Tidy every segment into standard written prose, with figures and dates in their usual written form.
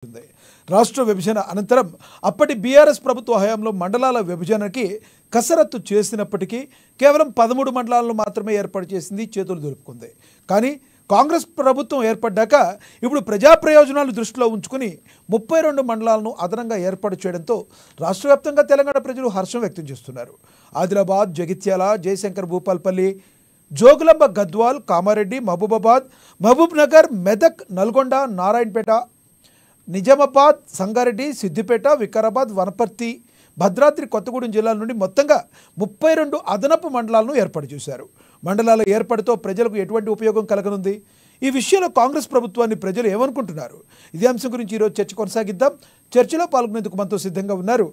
ఉంది. రాష్ట్ర విభజన అనంతరం అప్పటి బీఆర్ఎస్ ప్రభుత్వ హయాంలో మండలాల విభజనకి కసరత్తు చేసినప్పటికీ కేవలం 13 మండలాలను మాత్రమే ఏర్పాటు చేసింది, చేతులు దులుపుకుంది. కానీ కాంగ్రెస్ ప్రభుత్వం ఏర్పడ్డాక ఇప్పుడు ప్రజా ప్రయోజనాలు దృష్టిలో ఉంచుకుని 32 మండలాలను అదనంగా ఏర్పాటు చేయడంతో రాష్ట్ర వ్యాప్తంగా తెలంగాణ ప్రజలు హర్షం వ్యక్తం చేస్తున్నారు. ఆదిలాబాద్, జగిత్యాల, జయశంకర్ భూపాల్పల్లి, జోగులాంబ గద్వాల్, కామారెడ్డి, మహబూబాబాద్, మహబూబ్ నగర్, మెదక్, నల్గొండ, నారాయణపేట, నిజామాబాద్, సంగారెడ్డి, సిద్దిపేట, వికారాబాద్, వనపర్తి, భద్రాద్రి కొత్తగూడెం జిల్లాల నుండి మొత్తంగా 32 అదనపు మండలాలను ఏర్పాటు చేశారు. మండలాల ఏర్పాటుతో ప్రజలకు ఎటువంటి ఉపయోగం కలగనుంది? ఈ విషయంలో కాంగ్రెస్ ప్రభుత్వాన్ని ప్రజలు ఏమనుకుంటున్నారు? ఇదే అంశం గురించి ఈరోజు చర్చ కొనసాగిద్దాం. చర్చలో పాల్గొనేందుకు మనతో సిద్ధంగా ఉన్నారు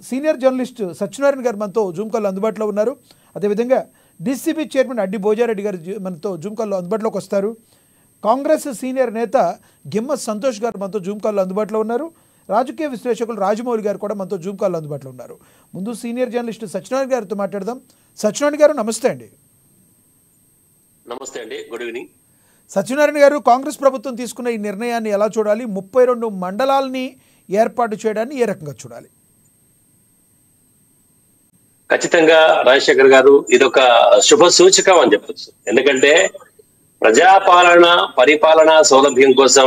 సీనియర్ జర్నలిస్ట్ సత్యనారాయణ గారు మనతో జూమ్ కాల్లో అందుబాటులో ఉన్నారు. అదేవిధంగా డీసీబీ చైర్మన్ అడ్డి భోజారెడ్డి గారు మనతో జూమ్ కాల్లో అందుబాటులోకి వస్తారు. కాంగ్రెస్ సీనియర్ నేత గిమ్మ సంతోష్ గారు మనతో జూమ్ కాల్లో అందుబాటులో ఉన్నారు. రాజకీయ విశ్లేషకులు రాజమౌళి గారు కూడా మనతో జూమ్ కాల్లో అందుబాటులో ఉన్నారు. ముందు సీనియర్ జర్నలిస్ట్ సత్యనారాయణ గారితో మాట్లాడదాం. సత్యనారాయణ గారు నమస్తే అండి. నమస్తే అండి, గుడ్ ఈవినింగ్. సత్యనారాయణ గారు, కాంగ్రెస్ ప్రభుత్వం తీసుకున్న ఈ నిర్ణయాన్ని ఎలా చూడాలి? 32 మండలాల్ని ఏర్పాటు చేయడాన్ని ఏ రకంగా చూడాలి? ఖచ్చితంగా రాజశేఖర్ గారు, ఇదొక శుభ సూచకం అని చెప్పచ్చు. ఎందుకంటే ప్రజాపాలన, పరిపాలన సౌలభ్యం కోసం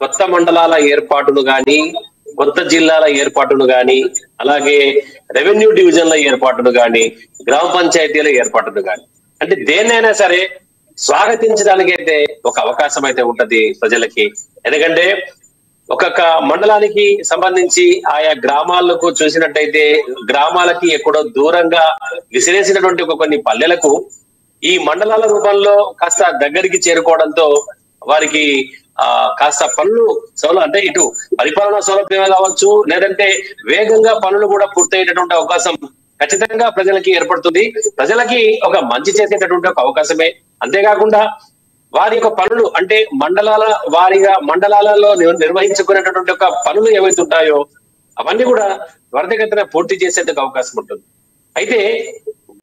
కొత్త మండలాల ఏర్పాటును గాని, కొత్త జిల్లాల ఏర్పాటును గాని, అలాగే రెవెన్యూ డివిజన్ల ఏర్పాటును గాని, గ్రామ పంచాయతీల ఏర్పాటును గాని, అంటే దేన్నైనా సరే స్వాగతించడానికి అయితే ఒక అవకాశం అయితే ఉంటది ప్రజలకి. ఎందుకంటే ఒక్కొక్క మండలానికి సంబంధించి ఆయా గ్రామాలకు చూసినట్టయితే గ్రామాలకి ఎక్కడో దూరంగా విసిరేసినటువంటి కొన్ని పల్లెలకు ఈ మండలాల రూపంలో కాస్త దగ్గరికి చేరుకోవడంతో వారికి కాస్త పనులు అంటే ఇటు పరిపాలనా సౌలభ్యమే కావచ్చు, లేదంటే వేగంగా పనులు కూడా పూర్తయ్యేటటువంటి అవకాశం ఖచ్చితంగా ప్రజలకి ఏర్పడుతుంది. ప్రజలకి ఒక మంచి చేసేటటువంటి ఒక అవకాశమే. అంతేకాకుండా వారి యొక్క పనులు అంటే మండలాల వారిగా మండలాలలో నిర్వహించుకునేటటువంటి ఒక పనులు ఏవైతే ఉంటాయో అవన్నీ కూడా త్వరితగతిన పూర్తి చేసేందుకు అవకాశం ఉంటుంది. అయితే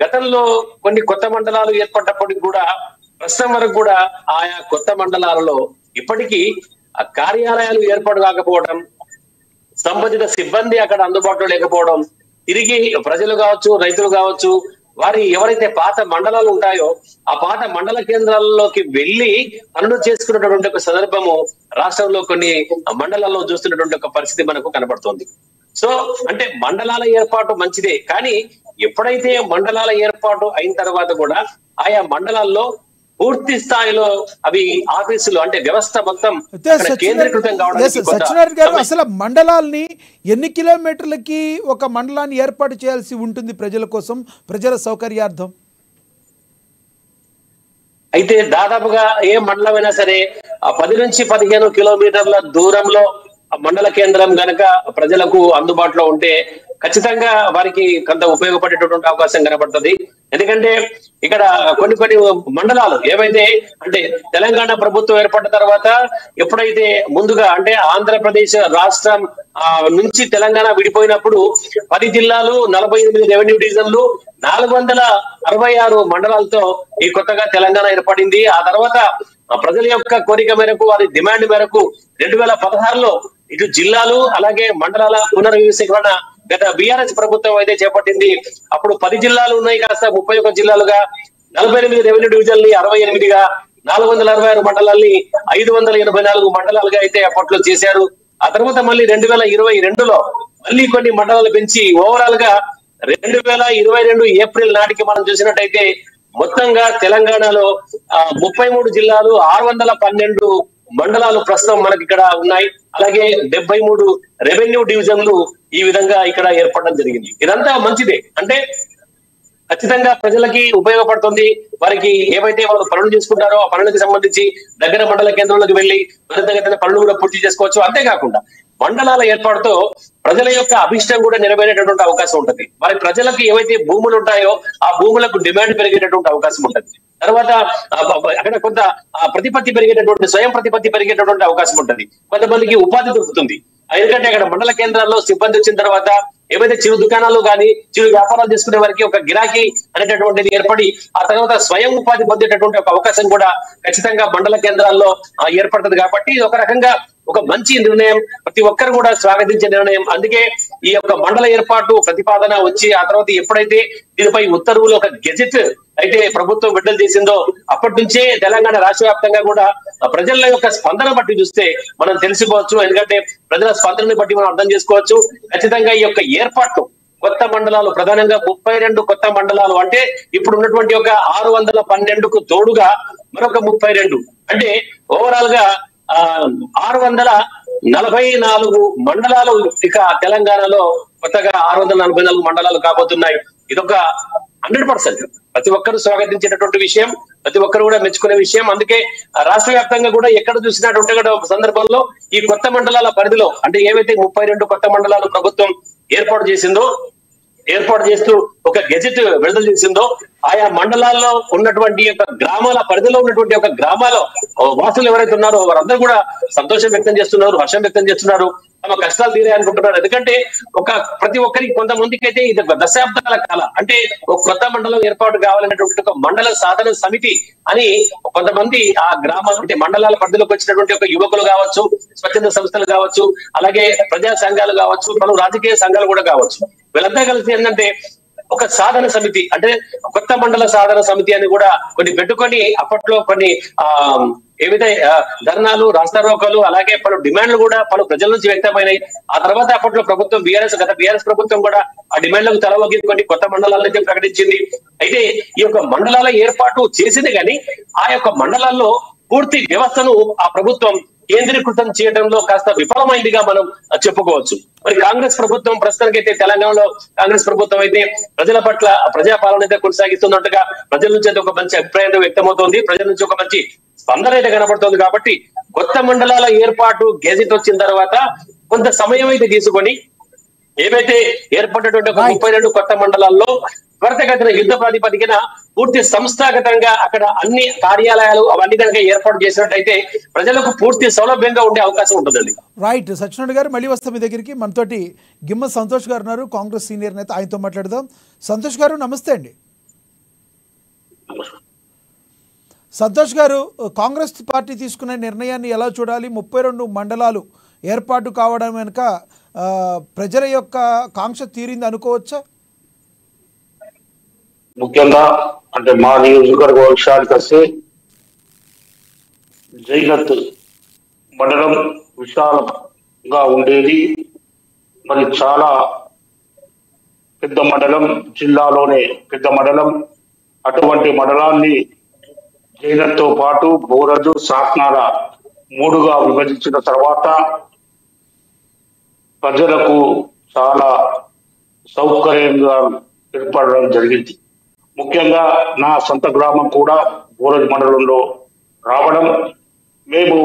గతంలో కొన్ని కొత్త మండలాలు ఏర్పడ్డప్పటికి కూడా ప్రస్తుతం వరకు కూడా ఆయా కొత్త మండలాలలో ఇప్పటికీ ఆ కార్యాలయాలు ఏర్పాటు కాకపోవడం, సంబంధిత సిబ్బంది అక్కడ అందుబాటులో లేకపోవడం, తిరిగి ప్రజలు కావచ్చు, రైతులు కావచ్చు, వారి ఎవరైతే పాత మండలాలు ఉంటాయో ఆ పాత మండల కేంద్రాలలోకి వెళ్లి పనులు చేసుకున్నటువంటి ఒక సందర్భము రాష్ట్రంలో కొన్ని మండలాల్లో చూస్తున్నటువంటి ఒక పరిస్థితి మనకు కనబడుతోంది. సో అంటే మండలాల ఏర్పాటు మంచిదే, కానీ ఎప్పుడైతే మండలాల ఏర్పాటు అయిన తర్వాత కూడా ఆయా మండలాల్లో పూర్తి స్థాయిలో అవి ఆఫీసులు అంటే వ్యవస్థ మొత్తం కేంద్రీకృతం కావడానికి అసలు మండలాల్ని ఎన్ని కిలోమీటర్లకి ఒక మండలాన్ని ఏర్పాటు చేయాల్సి ఉంటుంది ప్రజల కోసం, ప్రజల సౌకర్యార్థం? అయితే దాదాపుగా ఏ మండలమైనా సరే 10 నుంచి 15 కిలోమీటర్ల దూరంలో మండల కేంద్రం గనక ప్రజలకు అందుబాటులో ఉంటే ఖచ్చితంగా వారికి కొంత ఉపయోగపడేటటువంటి అవకాశం కనబడుతుంది. ఎందుకంటే ఇక్కడ కొన్ని మండలాలు ఏవైతే అంటే తెలంగాణ ప్రభుత్వం ఏర్పడిన తర్వాత ఎప్పుడైతే ముందుగా అంటే ఆంధ్రప్రదేశ్ రాష్ట్రం నుంచి తెలంగాణ విడిపోయినప్పుడు 10 జిల్లాలు, 48 రెవెన్యూ డివిజన్లు, 466 మండలాలతో ఈ కొత్తగా తెలంగాణ ఏర్పడింది. ఆ తర్వాత ప్రజల యొక్క కోరిక మేరకు, వారి డిమాండ్ మేరకు 2016లో ఇటు జిల్లాలు అలాగే మండలాల పునర్వ్యవస్థీకరణ గత బీఆర్ఎస్ ప్రభుత్వం అయితే చేపట్టింది. అప్పుడు 10 జిల్లాలు ఉన్నాయి కాస్త 31 జిల్లాలుగా, 48 రెవెన్యూ డివిజన్లు 68గా, 466 మండలాల్ని 584 మండలాలుగా అయితే అప్పట్లో చేశారు. ఆ తర్వాత మళ్ళీ 2022లో మళ్ళీ కొన్ని మండలాలు పెంచి ఓవరాల్ గా 2022 ఏప్రిల్ నాటికి మనం చూసినట్టయితే మొత్తంగా తెలంగాణలో 33 జిల్లాలు, 612 మండలాలు ప్రస్తుతం మనకి ఇక్కడ ఉన్నాయి. అలాగే 73 రెవెన్యూ డివిజన్లు ఈ విధంగా ఇక్కడ ఏర్పడడం జరిగింది. ఇదంతా మంచిదే, అంటే ఖచ్చితంగా ప్రజలకి ఉపయోగపడుతుంది. వారికి ఏవైతే వాళ్ళు పనులు చేసుకుంటారో ఆ పనులకు సంబంధించి దగ్గర మండల కేంద్రంలోకి వెళ్లి త్వరితగతిన పనులు కూడా పూర్తి చేసుకోవచ్చు. అంతేకాకుండా మండలాల ఏర్పాటుతో ప్రజల యొక్క అభిష్టం కూడా నెరవేరేటటువంటి అవకాశం ఉంటుంది. మరి ప్రజలకు ఏవైతే భూములు ఉంటాయో ఆ భూములకు డిమాండ్ పెరిగేటటువంటి అవకాశం ఉంటుంది. తర్వాత అక్కడ కొంత ప్రతిపత్తి పెరిగేటటువంటి, స్వయం ప్రతిపత్తి పెరిగేటటువంటి అవకాశం ఉంటుంది. కొంతమందికి ఉపాధి దొరుకుతుంది. ఎందుకంటే అక్కడ మండల కేంద్రాల్లో సిబ్బంది వచ్చిన తర్వాత ఏవైతే చిరు దుకాణాలు కానీ చిరు వ్యాపారాలు చేసుకునే వారికి ఒక గిరాకీ అనేటటువంటిది ఏర్పడి ఆ తర్వాత స్వయం ఉపాధి పొందేటటువంటి ఒక అవకాశం కూడా ఖచ్చితంగా మండల కేంద్రాల్లో ఏర్పడుతుంది. కాబట్టి ఇది ఒక రకంగా ఒక మంచి నిర్ణయం, ప్రతి ఒక్కరు కూడా స్వాగతించే నిర్ణయం. అందుకే ఈ యొక్క మండల ఏర్పాటు ప్రతిపాదన వచ్చి ఆ తర్వాత ఎప్పుడైతే దీనిపై ఉత్తర్వులు ఒక గెజెట్ అయితే ప్రభుత్వం విడుదల చేసిందో అప్పటి నుంచే తెలంగాణ రాష్ట్ర వ్యాప్తంగా కూడా ప్రజల యొక్క స్పందన బట్టి చూస్తే మనం తెలిసిపోవచ్చు. ఎందుకంటే ప్రజల స్పందనని బట్టి మనం అర్థం చేసుకోవచ్చు. ఖచ్చితంగా ఈ యొక్క ఏర్పాటు కొత్త మండలాలు ప్రధానంగా 32 కొత్త మండలాలు అంటే ఇప్పుడు ఉన్నటువంటి ఒక 612కు తోడుగా మరొక 32 అంటే ఓవరాల్ గా 644 మండలాలు ఇక తెలంగాణలో కొత్తగా 644 మండలాలు కాబోతున్నాయి. ఇదొక 100% ప్రతి ఒక్కరు స్వాగతించేటటువంటి విషయం, ప్రతి ఒక్కరు కూడా మెచ్చుకునే విషయం. అందుకే రాష్ట్ర వ్యాప్తంగా కూడా ఎక్కడ చూసినటువంటి ఒక సందర్భంలో ఈ కొత్త మండలాల పరిధిలో అంటే ఏవైతే 32 కొత్త మండలాలు ప్రభుత్వం ఏర్పాటు చేస్తూ ఒక గెజెట్ విడుదల చేసిందో ఆయా మండలాల్లో ఉన్నటువంటి యొక్క గ్రామాల పరిధిలో ఉన్నటువంటి ఒక గ్రామాల వాసులు ఎవరైతే ఉన్నారో వారందరూ కూడా సంతోషం వ్యక్తం చేస్తున్నారు, హర్షం వ్యక్తం చేస్తున్నారు, తమ కష్టాలు తీరాయనుకుంటున్నారు. ఎందుకంటే ప్రతి ఒక్కరికి కొంతమందికి అయితే ఇది ఒక దశాబ్దాల కాల అంటే ఒక కొత్త మండలం ఏర్పాటు కావాలనేటువంటి ఒక మండల సాధన సమితి అని కొంతమంది ఆ గ్రామాల అంటే మండలాల పరిధిలోకి వచ్చినటువంటి ఒక యువకులు కావచ్చు, స్వచ్ఛంద సంస్థలు కావచ్చు, అలాగే ప్రజా సంఘాలు కావచ్చు, పలు రాజకీయ సంఘాలు కూడా కావచ్చు, వీళ్ళంతా కలిసి ఏంటంటే ఒక సాధన సమితి అంటే కొత్త మండల సాధన సమితి అని కూడా కొన్ని పెట్టుకొని అప్పట్లో కొన్ని ఏవైతే ధర్నాలు, రాస్తారోకలు అలాగే పలు డిమాండ్లు కూడా పలు ప్రజల నుంచి వ్యక్తమైనాయి. ఆ తర్వాత అప్పట్లో ప్రభుత్వం గత బీఆర్ఎస్ ప్రభుత్వం కూడా ఆ డిమాండ్లకు తలవగి కొన్ని కొత్త మండలాలైతే ప్రకటించింది. అయితే ఈ యొక్క మండలాల ఏర్పాటు చేసింది కానీ ఆ యొక్క మండలాల్లో పూర్తి వ్యవస్థను ఆ ప్రభుత్వం కేంద్రీకృతం చేయడంలో కాస్త విఫలమైందిగా మనం చెప్పుకోవచ్చు. మరి కాంగ్రెస్ ప్రభుత్వం ప్రస్తుతానికైతే తెలంగాణలో కాంగ్రెస్ ప్రభుత్వం అయితే ప్రజల పట్ల ప్రజాపాలన అయితే కొనసాగిస్తున్నట్టుగా ప్రజల నుంచి అయితే ఒక మంచి అభిప్రాయం వ్యక్తమవుతోంది, ప్రజల నుంచి ఒక మంచి స్పందన అయితే కనబడుతోంది. కాబట్టి కొత్త మండలాల ఏర్పాటు గెజెట్ వచ్చిన తర్వాత కొంత సమయం అయితే తీసుకొని ఏవైతే ఏర్పడినటువంటి ఒక 32 కొత్త మండలాల్లో త్వరితగతిన యుద్ధ ప్రాతిపదికన పూర్తి సంస్థాగతంగా అక్కడ అన్ని కార్యాలయాలు అవన్నీ కనుక ఏర్పాటు చేసినట్టయితే ప్రజలకు పూర్తి సౌలభ్యంగా ఉండే అవకాశం ఉంటుందండి. రైట్ సత్యనారాయణ గారు, మళ్ళీ వస్తాం మీ దగ్గరికి. మనతోటి గిమ్మ సంతోష్ గారు ఉన్నారు, కాంగ్రెస్ సీనియర్ నేత, ఆయనతో మాట్లాడదాం. సంతోష్ గారు నమస్తే అండి. సంతోష్ గారు, కాంగ్రెస్ పార్టీ తీసుకున్న నిర్ణయాన్ని ఎలా చూడాలి? 32 మండలాలు ఏర్పాటు కావడం వెనుక ప్రజల యొక్క కాంక్ష తీరింది అనుకోవచ్చా? ముఖ్యంగా అంటే మా నియోజకవర్గ విషయానికి వస్తే జైనత్ మండలం విశాలంగా ఉండేది. మరి చాలా పెద్ద మండలం, జిల్లాలోనే పెద్ద మండలం. అటువంటి మండలాన్ని జైనత్తో పాటు బోరజు, సాత్నార 3గా విభజించిన తర్వాత ప్రజలకు చాలా సౌకర్యంగా ఏర్పడడం జరిగింది. ముఖ్యంగా నా సొంత గ్రామం కూడా బోరజు మండలంలో రావడం, మేము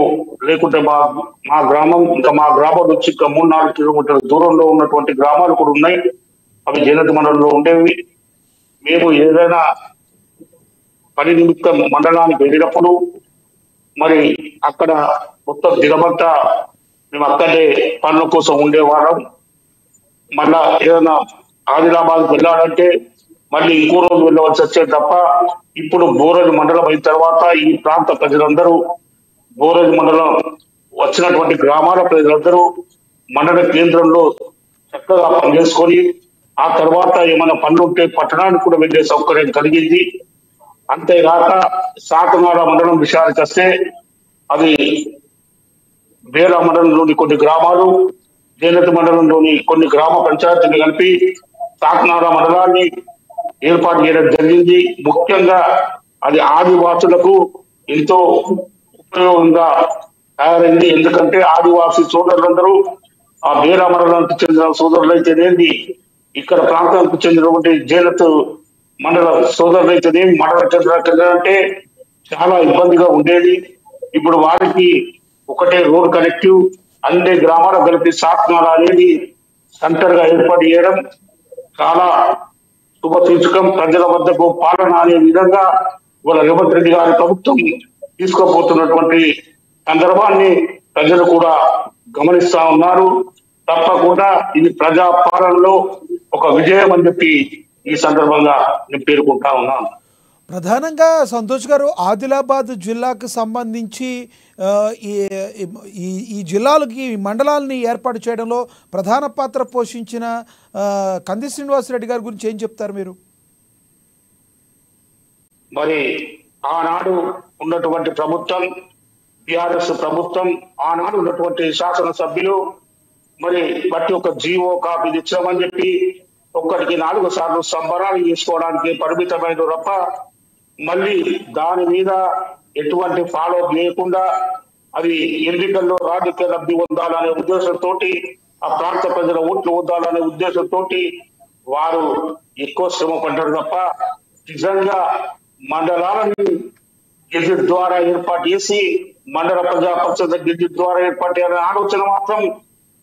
లేకుంటే మా గ్రామం ఇంకా మా గ్రామం నుంచి ఇంకా 3-4 కిలోమీటర్ల దూరంలో ఉన్నటువంటి గ్రామాలు కూడా ఉన్నాయి. అవి జైనత్ మండలంలో ఉండేవి. మేము ఏదైనా పని నిమిత్తం మండలానికి వెళ్ళినప్పుడు మరి అక్కడ మొత్తం దినమంతా మేము అక్కడే పనుల కోసం ఉండేవాళ్ళం. మళ్ళా ఏదైనా ఆదిలాబాద్ వెళ్ళాలంటే మళ్ళీ ఇంకో రోజు వెళ్ళవలసి వచ్చేది తప్ప ఇప్పుడు బోరజు మండలం అయిన తర్వాత ఈ ప్రాంత ప్రజలందరూ బోరజు మండలం వచ్చినటువంటి గ్రామాల ప్రజలందరూ మండల కేంద్రంలో చక్కగా పనిచేసుకొని ఆ తర్వాత ఏమైనా పనులు ఉంటే పట్టణానికి కూడా వెళ్ళే సౌకర్యం కలిగింది. అంతేగాక సాతనాడ మండలం విషయానికి వస్తే అది బేలా మండలంలోని కొన్ని గ్రామాలు, జైనత్ మండలంలోని కొన్ని గ్రామ పంచాయతీలు కలిపి సాతనాడ మండలాన్ని ఏర్పాటు చేయడం జరిగింది. ముఖ్యంగా అది ఆదివాసులకు ఎంతో ఉపయోగంగా తయారైంది. ఎందుకంటే ఆదివాసీ సోదరులందరూ ఆ బేలా మండలానికి చెందిన సోదరులు అయితేనేది, ఇక్కడ ప్రాంతానికి చెందినటువంటి జైనత్ మండల సోదరులు అయితేనేమి మండల కేంద్రానికి అంటే చాలా ఇబ్బందిగా ఉండేది. ఇప్పుడు వారికి ఒకటే రోడ్ కనెక్టివ్ అన్ని గ్రామాలకు కలిపి సాత్నాల అనేది సెంటర్ గా ఏర్పాటు చేయడం చాలా శుభసూచకం. ప్రజల వద్దకు పాలన అనే విధంగా వాళ్ళ రేవంత్ రెడ్డి గారి ప్రభుత్వం తీసుకోబోతున్నటువంటి సందర్భాన్ని ప్రజలు కూడా గమనిస్తా ఉన్నారు. తప్పకుండా ఇది ప్రజా పాలనలో ఒక విజయం అని చెప్పి ఈ సందర్భంగా నేను పేర్కొంటా ఉన్నాను. ప్రధానంగా సంతోష్ గారు, ఆదిలాబాద్ జిల్లాకు సంబంధించి ఈ ఈ ఈ జిల్లాలకి మండలాలని ఏర్పాటు చేయడంలో ప్రధాన పాత్ర పోషించిన కంది శ్రీనివాసరెడ్డి గారి గురించి ఏం చెప్తారు మీరు? మరి ఆనాడు ఉన్నటువంటి ప్రభుత్వం, టిఆర్ఎస్ ప్రభుత్వం, ఆనాడు ఉన్నటువంటి శాసనసభ్యులు మరి బట్టి ఒక జీవో కాపీ తెచ్చామని చెప్పి ఒక్కడికి 4 సార్లు సంబరాలు చేసుకోవడానికి పరిమితమైన తప్ప మళ్ళీ దాని మీద ఎటువంటి ఫాలో లేకుండా అది ఎన్నికల్లో రాజకీయ లబ్ధి పొందాలనే ఉద్దేశంతో, ఆ ప్రాంత ప్రజల ఓట్లు పొందాలనే ఉద్దేశంతో వారు ఎక్కువ శ్రమ పడ్డారు తప్ప నిజంగా మండలాలను గెజిట్ ద్వారా ఏర్పాటు చేసి మండల ప్రజా పరిషత్ గెజిట్ ద్వారా ఏర్పాటు చేయాలనే ఆలోచన మాత్రం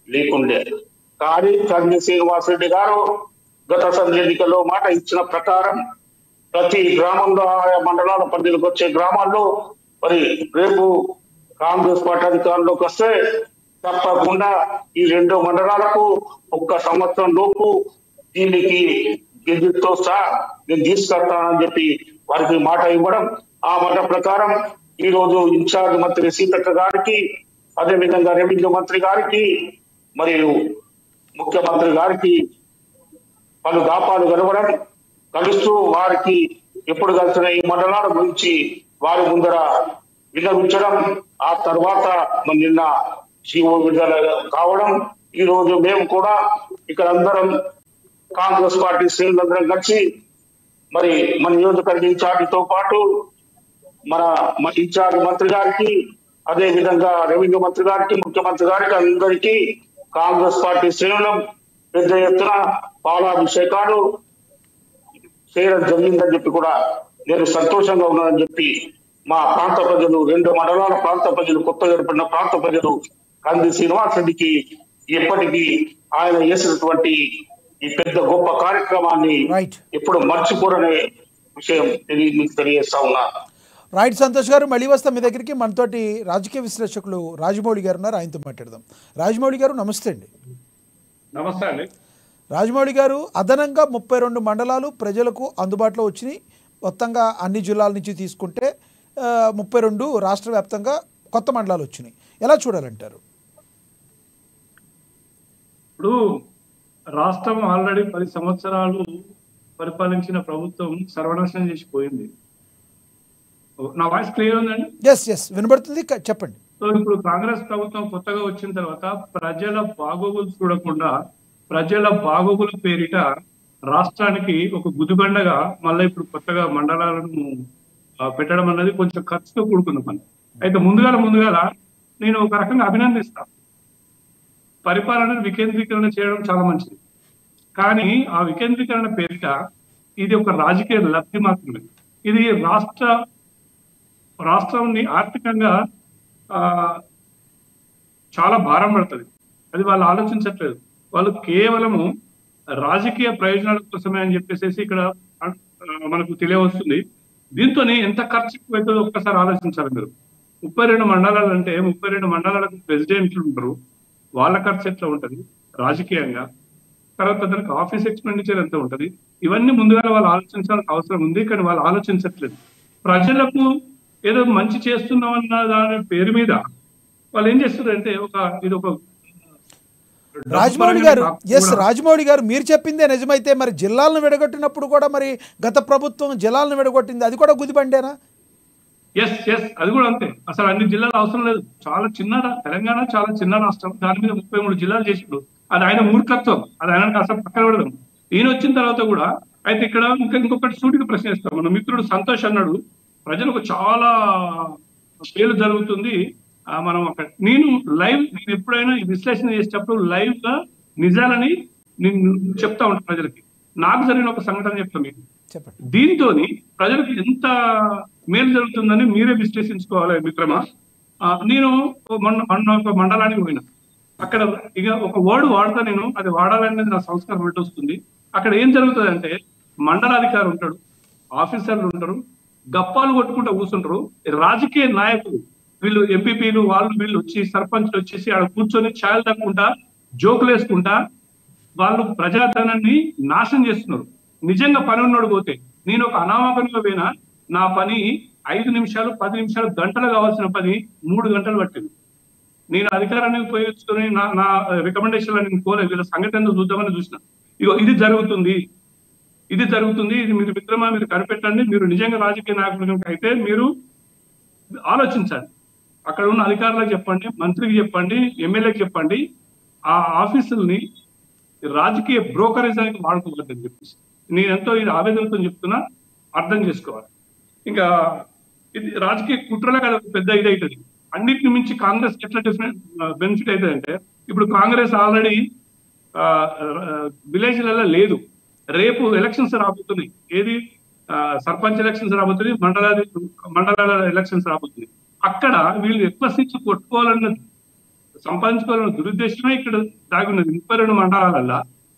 లేకుండే. కానీ కంది శ్రీనివాసరెడ్డి గారు గత అసెంబ్లీ ఎన్నికల్లో మాట ఇచ్చిన ప్రకారం ప్రతి గ్రామంలో, ఆయా మండలాల పరిధిలోకి వచ్చే గ్రామాల్లో మరి రేపు కాంగ్రెస్ పార్టీ అధికారంలోకి వస్తే తప్పకుండా ఈ 2 మండలాలకు 1 సంవత్సరం లోపు దీనికి గెజిట్ తో సహా నేను తీసుకెళ్తానని చెప్పి వారికి మాట ఇవ్వడం, ఆ మాట ప్రకారం ఈ రోజు ఇన్ఛార్జ్ మంత్రి సీతక్క గారికి, అదేవిధంగా రెవెన్యూ మంత్రి గారికి మరియు ముఖ్యమంత్రి గారికి పలు దాపాలు గడవడం, కలుస్తూ వారికి ఎప్పుడు కలిసిన ఈ మండలాల గురించి వారి ముందర విన్నవించడం, ఆ తర్వాత నిన్న జీవో విడుదల కావడం, ఈ రోజు మేము కూడా ఇక్కడ అందరం కాంగ్రెస్ పార్టీ శ్రేణులందరం కలిసి మరి మన నియోజకవర్గ ఇన్ఛార్జితో పాటు మన ఇన్ఛార్జ్ మంత్రి గారికి, అదే విధంగా రెవెన్యూ మంత్రి గారికి, ముఖ్యమంత్రి గారికి అందరికీ కాంగ్రెస్ పార్టీ శ్రేణులు పెద్ద ఎత్తున పాలాభిషేకాలు చేయడం జరిగిందని చెప్పి కూడా నేను సంతోషంగా ఉన్నానని చెప్పి మా ప్రాంత ప్రజలు, 2 మండలాల ప్రాంత ప్రజలు, కొత్తగా ఏర్పడిన ప్రాంత ప్రజలు కంది శ్రీనివాసరెడ్డికి ఎప్పటికీ ఆయన చేసినటువంటి ఈ పెద్ద గొప్ప కార్యక్రమాన్ని ఎప్పుడు మర్చిపోరనే విషయం మీకు తెలియజేస్తా ఉన్నా. రైట్ సంతోష్ గారు, మళ్ళీ వస్తాం మీ దగ్గరికి. మనతోటి రాజకీయ విశ్లేషకులు రాజమౌళి గారు ఉన్నారు, ఆయనతో మాట్లాడదాం. రాజమౌళి గారు నమస్తే అండి. నమస్తే అండి. రాజమౌళి గారు, అదనంగా 32 మండలాలు ప్రజలకు అందుబాటులో వచ్చినాయి. మొత్తంగా అన్ని జిల్లాల నుంచి తీసుకుంటే 32 రాష్ట్ర వ్యాప్తంగా కొత్త మండలాలు వచ్చినాయి. ఎలా చూడాలంటారు? ఇప్పుడు రాష్ట్రం ఆల్రెడీ 10 సంవత్సరాలు పరిపాలించిన ప్రభుత్వం సర్వనాశనం చేసిపోయింది. నా వాయిస్ క్లియర్ ఉందండి? ఎస్ వినబడుతుంది, చెప్పండి. సో ఇప్పుడు కాంగ్రెస్ ప్రభుత్వం కొత్తగా వచ్చిన తర్వాత ప్రజల బాగోగులు చూడకుండా ప్రజల బాగోగుల పేరిట రాష్ట్రానికి ఒక గుదిబండగా మళ్ళీ ఇప్పుడు కొత్తగా మండలాలను పెట్టడం అన్నది కొంచెం ఖర్చుతో కూడుకున్న పని. అయితే ముందుగాల నేను ఒక రకంగా అభినందిస్తాను. పరిపాలనను వికేంద్రీకరణ చేయడం చాలా మంచిది. కానీ ఆ వికేంద్రీకరణ పేరిట ఇది ఒక రాజకీయ లబ్ధి మాత్రమే. ఇది రాష్ట్రాన్ని ఆర్థికంగా చాలా భారం పడుతుంది. అది వాళ్ళు ఆలోచించట్లేదు. వాళ్ళు కేవలము రాజకీయ ప్రయోజనాల కోసమే అని చెప్పేసి ఇక్కడ మనకు తెలియవస్తుంది. దీంతో ఎంత ఖర్చు ఎక్కువైతుందో ఒక్కసారి ఆలోచించాలి మీరు. 32 మండలాలు అంటే 32 మండలాలకు ప్రెసిడెంట్లు ఉంటారు, వాళ్ళ ఖర్చు ఎట్లా ఉంటది రాజకీయంగా, తర్వాత దానికి ఆఫీస్ ఎక్స్పెండిచర్ ఎంత ఉంటది, ఇవన్నీ ముందుగా వాళ్ళు ఆలోచించాల్సిన అవసరం ఉంది. కానీ వాళ్ళు ఆలోచించట్లేదు. ప్రజలకు ఏదో మంచి చేస్తున్నామన్న దాని పేరు మీద వాళ్ళు ఏం చేస్తారంటే ఇది ఒక రాజమౌళి గారు మీరు చెప్పిందే నిజమైతే మరి జిల్లాలను విడగొట్టినప్పుడు కూడా మరి గత ప్రభుత్వం జిల్లాలను విడగొట్టింది, అది కూడా గుదిబండేనా? ఎస్ అది కూడా అంతే. అసలు అన్ని జిల్లాలు అవసరం లేదు. చాలా చిన్న తెలంగాణ చాలా చిన్న రాష్ట్రం, దాని మీద 33 జిల్లాలు చేసిప్పుడు అది ఆయన మూర్ఖత్వం. అది ఆయనకు అసలు పక్కన పెడదాం. ఈయన వచ్చిన తర్వాత కూడా అయితే ఇక్కడ ఇంకొకటి సూటిగా ప్రశ్నిస్తాం. మన మిత్రుడు సంతోష్ అన్నాడు ప్రజలకు చాలా మేలు జరుగుతుంది. మనం నేను ఎప్పుడైనా విశ్లేషణ చేసేటప్పుడు లైవ్ గా నిజాలని నేను చెప్తా ఉంటాను ప్రజలకి. నాకు జరిగిన ఒక సంఘటన చెప్తాను మీకు. దీంతో ప్రజలకు ఎంత మేలు జరుగుతుందని మీరే విశ్లేషించుకోవాలి మిత్రమా. నేను మొన్న ఒక మండలానికి పోయినా. అక్కడ ఇక ఒక వర్డ్ వాడతా నేను, అది వాడాలనేది నా సంస్కారం బట్టి వస్తుంది. అక్కడ ఏం జరుగుతుంది అంటే మండలాధికారి ఉంటాడు, ఆఫీసర్లు ఉంటారు, గప్పాలు కొట్టుకుంటూ కూర్చుంటారు. రాజకీయ నాయకులు వీళ్ళు ఎంపీపీలు వీళ్ళు వచ్చి సర్పంచ్లు వచ్చేసి ఆడ కూర్చొని ఛాయలు తక్కుంటా జోకులు వేసుకుంటా వాళ్ళు ప్రజాధనాన్ని నాశనం చేస్తున్నారు. నిజంగా పని ఉన్నాడు పోతే, నేను ఒక అనామకంగా పోయినా నా పని 5 నిమిషాలు 10 నిమిషాలు గంటలు కావాల్సిన పని 3 గంటలు పట్టింది. నేను అధికారాన్ని ఉపయోగించుకొని నా రికమెండేషన్ నేను కోలేదు, వీళ్ళ సంగతి ఎందుకు చూద్దామని చూసిన. ఇగో ఇది జరుగుతుంది, ఇది మీరు మిత్రమా మీరు కనిపెట్టండి. మీరు నిజంగా రాజకీయ నాయకులు అయితే మీరు ఆలోచించండి. అక్కడ ఉన్న అధికారులకు చెప్పండి, మంత్రికి చెప్పండి, ఎమ్మెల్యేకి చెప్పండి, ఆ ఆఫీసుల్ని రాజకీయ బ్రోకరేజానికి వాడుకోవద్దని చెప్పేసి నేను ఎంతో ఇది ఆవేదనతో చెప్తున్నా, అర్థం చేసుకోవాలి. ఇంకా ఇది రాజకీయ కుట్రలే కదా పెద్ద ఇది అవుతుంది. అన్నిటిని మించి కాంగ్రెస్ ఎట్లా డిఫరెంట్ బెనిఫిట్ అవుతుంది అంటే, ఇప్పుడు కాంగ్రెస్ ఆల్రెడీ విలేజ్లలో లేదు, రేపు ఎలక్షన్స్ రాబోతున్నాయి. ఏది సర్పంచ్ ఎలక్షన్స్ రాబోతుంది, మండలాల ఎలక్షన్స్ రాబోతుంది. అక్కడ వీళ్ళు ఎక్కువ సీట్లు కొట్టుకోవాలన్నది, సంపాదించుకోవాలన్న దురుద్దేశమే ఇక్కడ దాగి ఉన్నది. 32 మండలాలల్లో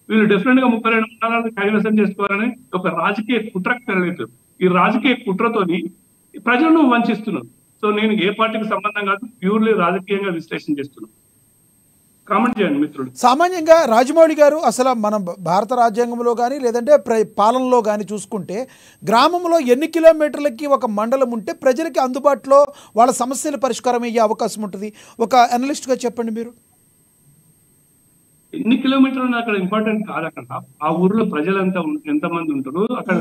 వీళ్ళు డెఫినెట్ గా 32 మండలాలను కైవసం చేసుకోవాలని ఒక రాజకీయ కుట్ర తెలియదు. ఈ రాజకీయ కుట్రతోని ప్రజలను వంచిస్తున్నారు. సో నేను ఏ పార్టీకి సంబంధం కాదు, ప్యూర్లీ రాజకీయంగా విశ్లేషణ చేస్తున్నాను. కామెంట్ చేయండి మిత్రులు. సామాన్యంగా రాజమౌళి గారు, అసలు మనం భారత రాజ్యాంగంలో కానీ లేదంటే పాలనలో కానీ చూసుకుంటే గ్రామంలో ఎన్ని కిలోమీటర్లకి ఒక మండలం ఉంటే ప్రజలకి అందుబాటులో వాళ్ళ సమస్యల పరిష్కారం అయ్యే అవకాశం ఉంటుంది? ఒక అనలిస్ట్గా చెప్పండి మీరు. ఎన్ని కిలోమీటర్లు అక్కడ ఇంపార్టెంట్ కాదు. అక్కడ ఆ ఊర్లో ప్రజలంతా ఎంతమంది ఉంటారు, అక్కడ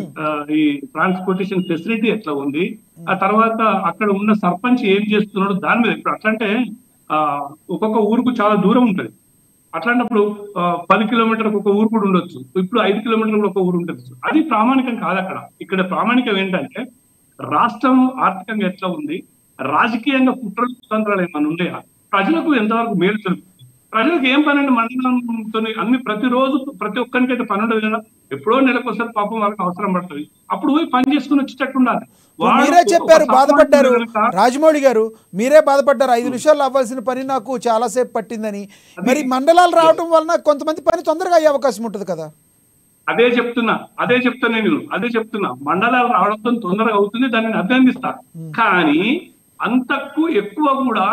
ఈ ట్రాన్స్పోర్టేషన్ ఫెసిలిటీ ఎట్లా ఉంది, ఆ తర్వాత అక్కడ ఉన్న సర్పంచ్ ఏం చేస్తున్నాడు దాని మీద. ఇప్పుడు అట్లంటే ఒక్కొక్క ఊరుకు చాలా దూరం ఉంటుంది. అట్లాంటప్పుడు 10 కిలోమీటర్లకు ఒక ఊరు కూడా ఉండొచ్చు, ఇప్పుడు 5 కిలోమీటర్లు కూడా ఒక ఊరు ఉంటుంది. అది ప్రామాణికం కాదు. అక్కడ ఇక్కడ ప్రామాణికం ఏంటంటే రాష్ట్రం ఆర్థికంగా ఎట్లా ఉంది, రాజకీయంగా కుట్రలు కుతంత్రాలు ఏమైనా ఉన్నాయా, ప్రజలకు ఎంతవరకు మేలు జరుగుతుంది, ప్రజలకు ఏం పని అండి. మండలంతో అన్ని ప్రతిరోజు ప్రతి ఒక్కరికి అయితే పని ఉండదు కదా, ఎప్పుడో నెలకొకసారి పాపం వాళ్ళకి అవసరం పడుతుంది, అప్పుడు పోయి పని చేసుకుని వచ్చేటట్టు ఉండాలి. మీరే చెప్పారు, బాధపడ్డారు రాజమౌళి గారు, మీరే బాధపడ్డారు 5 నిమిషాలు అవ్వాల్సిన పని నాకు చాలాసేపు పట్టిందని. మరి మండలాలు రావడం వలన కొంతమంది పని తొందరగా అయ్యే అవకాశం ఉంటుంది కదా. అదే చెప్తున్నా మండలాలు రావడంతో తొందరగా అవుతుంది, దాన్ని అభినందిస్తా. కానీ అంతకు ఎక్కువ కూడా